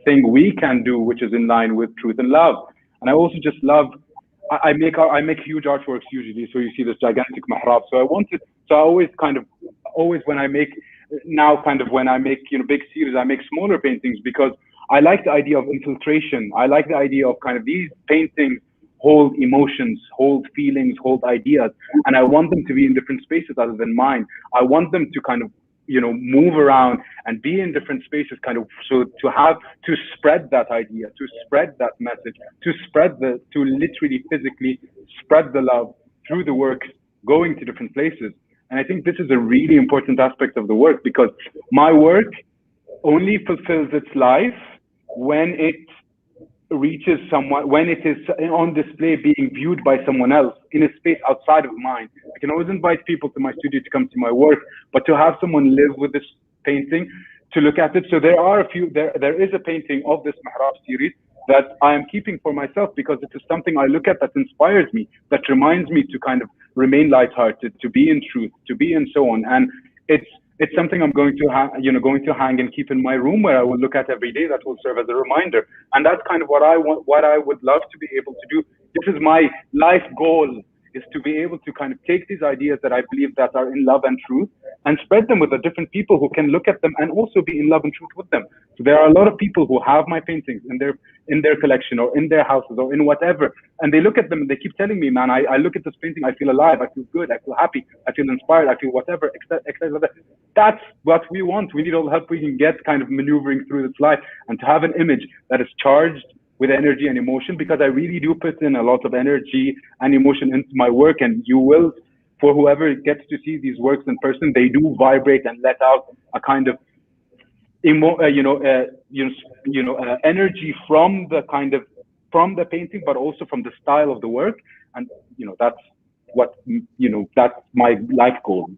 thing we can do, which is in line with truth and love. And I also just love, I make huge artworks usually, so you see this gigantic mihrab. So when I make you know, big series, I make smaller paintings, because I like the idea of infiltration. I like the idea of kind of these paintings hold emotions, hold feelings, hold ideas, and I want them to be in different spaces other than mine. I want them to kind of, you know, move around and be in different spaces, kind of, so to spread that idea, to spread that message, to literally physically spread the love through the work, going to different places. And I think this is a really important aspect of the work, because my work only fulfills its life when it reaches someone, when it is on display being viewed by someone else in a space outside of mine. I can always invite people to my studio to come to my work, but to have someone live with this painting, to look at it. So there are a few, there is a painting of this Mihrab series that I am keeping for myself, because it is something I look at that inspires me, that reminds me to kind of remain lighthearted, to be in truth, to be in so on. And it's something I'm going to hang and keep in my room, where I will look at every day, that will serve as a reminder. And that's kind of what I want, what I would love to be able to do. This is my life goal, is to be able to kind of take these ideas that I believe that are in love and truth, and spread them with the different people who can look at them and also be in love and truth with them. So there are a lot of people who have my paintings in their collection, or in their houses, or in whatever, and they look at them and they keep telling me, man, I look at this painting, I feel alive, I feel good, I feel happy, I feel inspired, I feel whatever, etc. That's what we want. We need all the help we can get, kind of maneuvering through this life, and to have an image that is charged with energy and emotion, because I really do put in a lot of energy and emotion into my work. And you will, for whoever gets to see these works in person, they do vibrate and let out a kind of energy from the painting, but also from the style of the work. And that's what that's my life goal.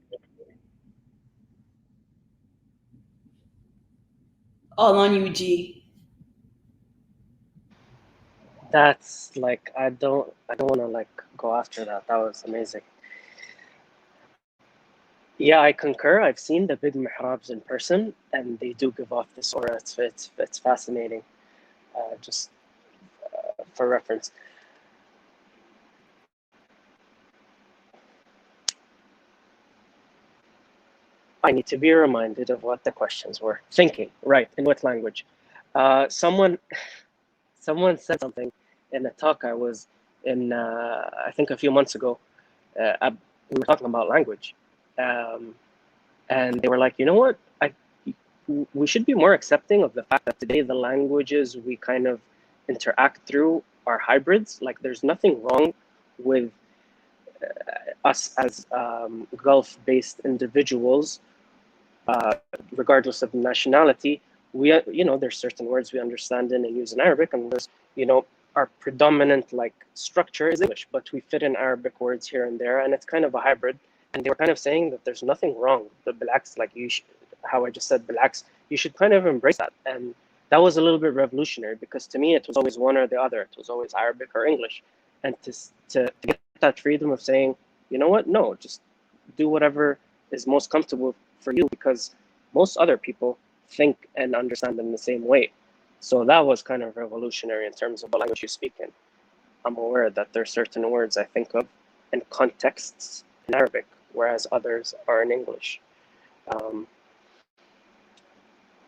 All on you, G. That's like, I don't want to like go after that. That was amazing. Yeah, I concur. I've seen the big mihrabs in person, and they do give off this aura. It's fascinating. Just for reference. I need to be reminded of what the questions were. Thinking, right? In what language? Someone said something in a talk I was in, I think a few months ago. We were talking about language, and they were like, you know what? We should be more accepting of the fact that today the languages we kind of interact through are hybrids. Like, there's nothing wrong with us as Gulf-based individuals, regardless of nationality. There's certain words we understand and use in Arabic, and there's, our predominant like structure is English, but we fit in Arabic words here and there, and it's kind of a hybrid. And they were kind of saying that there's nothing wrong. The blacks, like how I just said, blacks, you should kind of embrace that. And that was a little bit revolutionary, because to me it was always one or the other. It was always Arabic or English. And to get that freedom of saying, you know what, no, just do whatever is most comfortable for you, because most other people think and understand in the same way. So that was kind of revolutionary in terms of what language you speak in. I'm aware that there are certain words I think of in contexts in Arabic, whereas others are in English.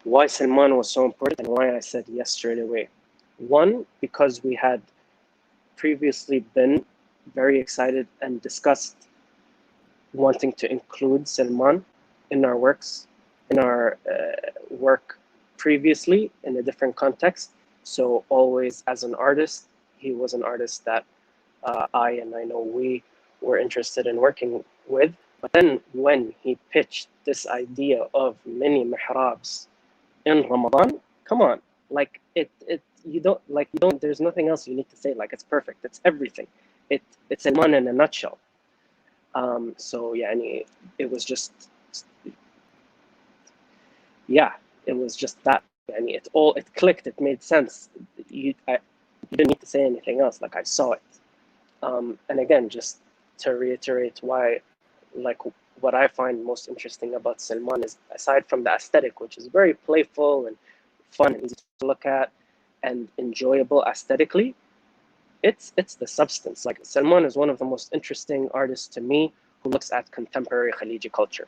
Why Salman was so important, and why I said yes straight away. One, because we had previously been very excited and discussed wanting to include Salman in our works, in our work previously in a different context. So always as an artist, he was an artist that I know we were interested in working with. But then when he pitched this idea of mini mihrabs in Ramadan, come on, like there's nothing else you need to say. Like, it's perfect, it's everything. It's Salman in a nutshell. So yeah, it was just, yeah, it was just that. It clicked, it made sense. You didn't need to say anything else, like I saw it. And again, just to reiterate why, like, what I find most interesting about Salman is, aside from the aesthetic, which is very playful and fun and easy to look at and enjoyable aesthetically, it's the substance. Like, Salman is one of the most interesting artists to me who looks at contemporary Khaliji culture,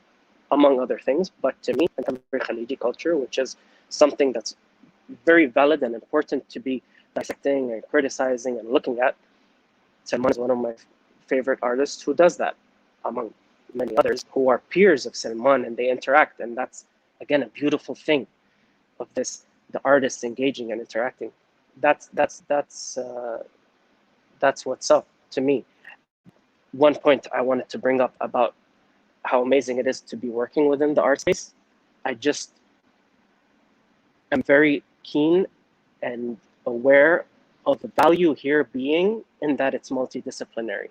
among other things. But to me, contemporary Khaliji culture, which is something that's very valid and important to be dissecting and criticizing and looking at, Salman is one of my favorite artists who does that, among many others who are peers of Salman, and they interact. And that's, again, a beautiful thing of this, the artists engaging and interacting. That's what's up to me. One point I wanted to bring up about how amazing it is to be working within the art space. I just am very keen and aware the value here being in that it's multidisciplinary.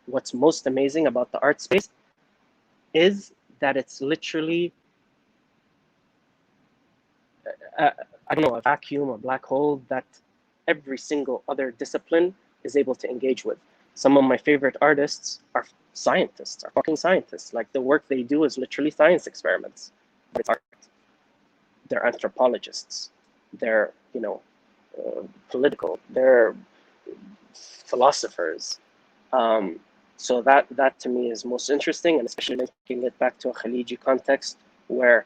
What's most amazing about the art space is that it's literally, I don't know, a vacuum, a black hole that every single other discipline is able to engage with. Some of my favorite artists are scientists, are fucking scientists. Like the work they do is literally science experiments, but it's art. They're anthropologists. They're, political. They're philosophers. So that to me is most interesting, and especially linking it back to a Khaliji context where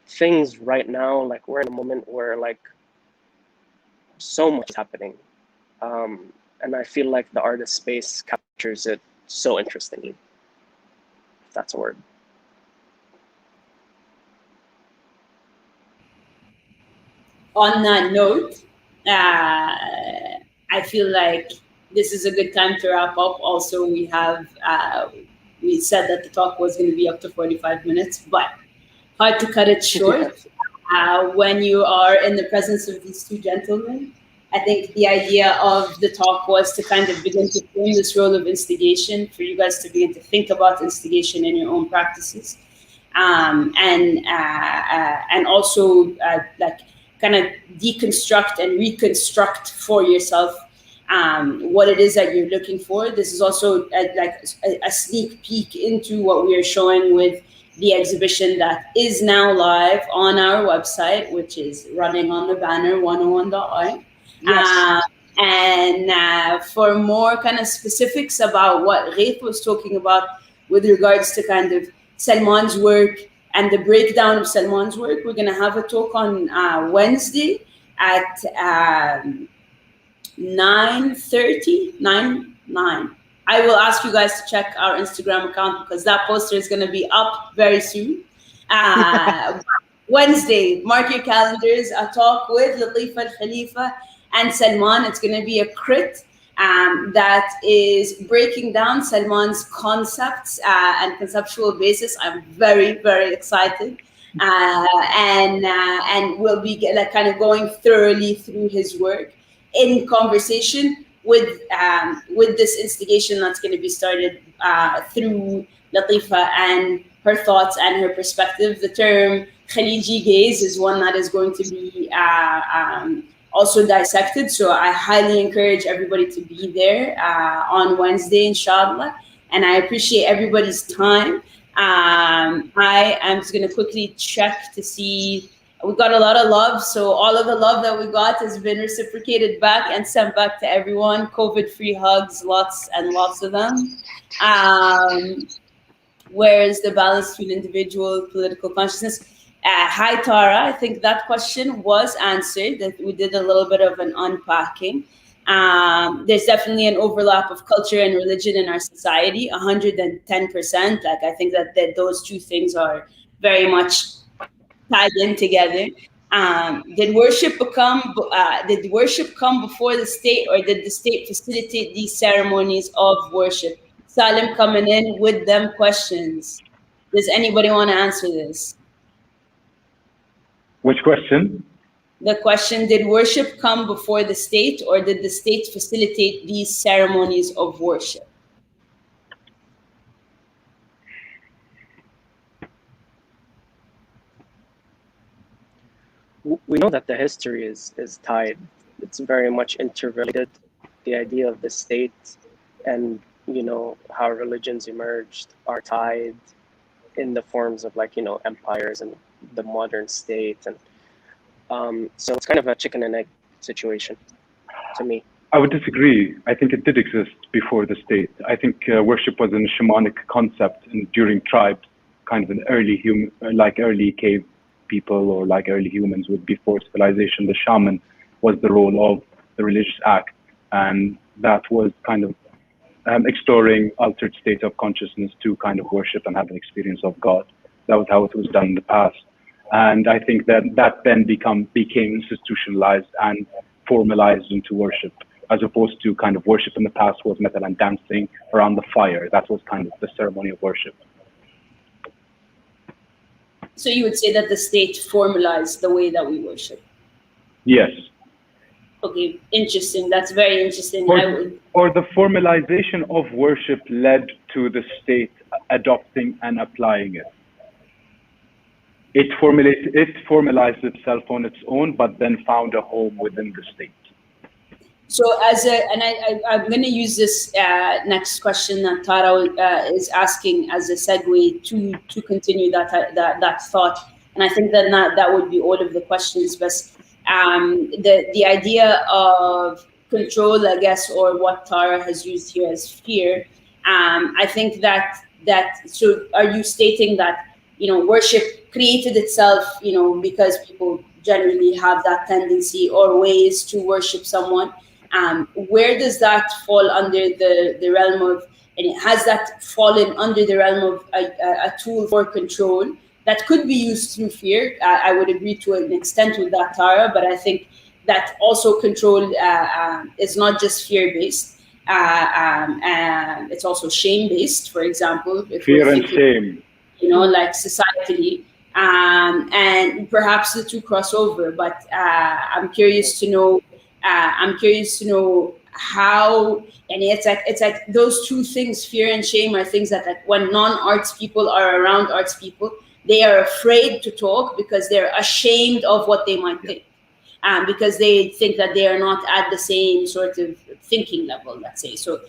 things right now, like we're in a moment where like so much is happening. And I feel like the artist space captures it so interestingly, if that's a word. On that note, I feel like this is a good time to wrap up. Also, we have, we said that the talk was going to be up to 45 minutes, but hard to cut it short. When you are in the presence of these two gentlemen, I think the idea of the talk was to kind of begin to frame this role of instigation, for you guys to begin to think about instigation in your own practices, and also like kind of deconstruct and reconstruct for yourself what it is that you're looking for. This is also a sneak peek into what we are showing with the exhibition that is now live on our website, which is running on the banner 101.org. Yes. And for more kind of specifics about what Gaith was talking about with regards to kind of Salman's work and the breakdown of Salman's work, we're going to have a talk on Wednesday at 9:30. 9. I will ask you guys to check our Instagram account because that poster is going to be up very soon. Wednesday, mark your calendars, a talk with Latifa Al-Khalifa and Salman. It's going to be a crit that is breaking down Salman's concepts and conceptual basis. I'm very, very excited. And we'll be kind of going thoroughly through his work in conversation with this instigation that's going to be started through Latifa and her thoughts and her perspective. The term Khaliji gaze is one that is going to be also dissected. So I highly encourage everybody to be there on Wednesday, inshallah. And I appreciate everybody's time. I am just going to quickly check to see. We got a lot of love. So all of the love that we got has been reciprocated back and sent back to everyone. COVID-free hugs, lots and lots of them. Where is the balance between individual political consciousness? Hi, Tara. I think that question was answered. That we did a little bit of an unpacking. There's definitely an overlap of culture and religion in our society, 110%. Like I think that those two things are very much tied in together. Did worship come before the state, or did the state facilitate these ceremonies of worship? Salim coming in with them questions. Does anybody want to answer this? Which question? The question, did worship come before the state, or did the state facilitate these ceremonies of worship? We know that the history is tied. It's very much interrelated. The idea of the state and how religions emerged are tied in the forms of empires and the modern state, and so it's kind of a chicken and egg situation to me. I would disagree. I think it did exist before the state. I think worship was a shamanic concept, and during tribes, kind of an early cave people or like early humans would before civilization, the shaman was the role of the religious act, and that was kind of exploring altered state of consciousness to kind of worship and have an experience of God. That was how it was done in the past. And I think that then became institutionalized and formalized into worship, as opposed to kind of worship in the past was metal and dancing around the fire. That was kind of the ceremony of worship. So you would say that the state formalized the way that we worship? Yes. Okay, interesting. That's very interesting. Or the formalization of worship led to the state adopting and applying it. It formalized itself on its own, but then found a home within the state. So I'm going to use this next question that Tara is asking as a segue to continue that thought, and I think that would be all of the questions. But the idea of control, I guess, or what Tara has used here as fear, I think that so are you stating that worship created itself, because people generally have that tendency or ways to worship someone? Where does that fall under the realm of, and has that fallen under the realm of a tool for control that could be used through fear? I would agree to an extent with that, Tara, but I think that also control is not just fear-based. It's also shame-based, for example. Fear and shame. Like societally. And perhaps the two cross over, but I'm curious to know how, and it's like those two things, fear and shame, are things that when non-arts people are around arts people, they are afraid to talk because they're ashamed of what they might think, because they think that they are not at the same sort of thinking level, let's say. So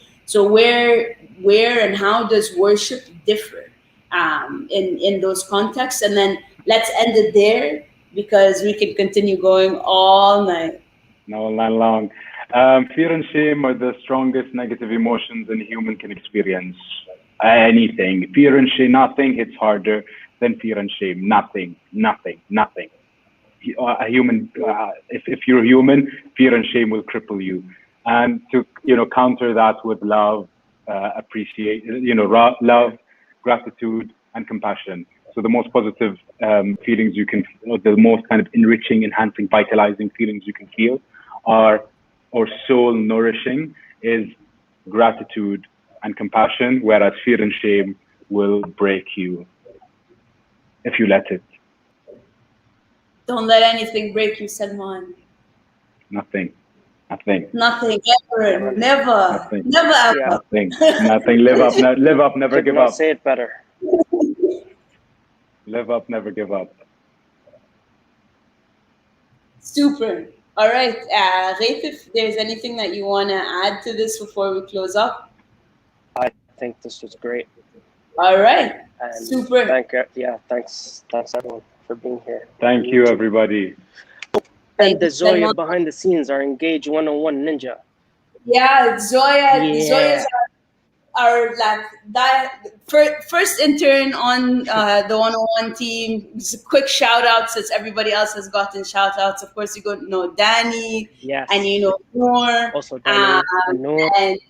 where and how does worship differ in those contexts? And then let's end it there, because we can continue going all night. All night long. Fear and shame are the strongest negative emotions a human can experience. Anything. Fear and shame, nothing hits harder than fear and shame. Nothing. A human, if you're human, fear and shame will cripple you. And to counter that with love, love, gratitude, and compassion. So the most positive feelings you can, or the most kind of enriching, enhancing, vitalizing feelings you can feel or soul nourishing is gratitude and compassion, whereas fear and shame will break you if you let it. Don't let anything break you, Salman. Nothing. Nothing ever, never, never ever. Yeah. Nothing. Live up, never give up. Say it better. Live up, never give up. Super. All right, Gaith, if there's anything that you want to add to this before we close up. I think this was great. All right, and super. Thanks everyone for being here. Thank you, everybody. And the Zoya behind the scenes, our Engage 101 ninja. Yeah, Zoya's our first intern on the 101 team. Just a quick shout out, since everybody else has gotten shout outs. Of course, you know Danny, yes, and Noor. Also Danny and Noor. And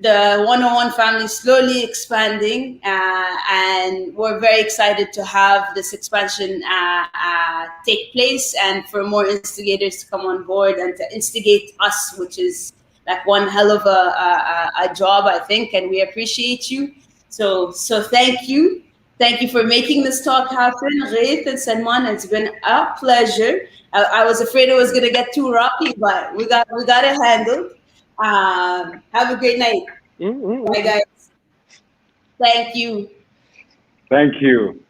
the 101 family is slowly expanding, and we're very excited to have this expansion take place, and for more instigators to come on board and to instigate us, which is like one hell of a job, I think, and we appreciate you. So thank you for making this talk happen, Gaith and Salman. It's been a pleasure. I was afraid it was gonna get too rocky, but we got it handled. Have a great night. Bye, guys. Thank you. Thank you.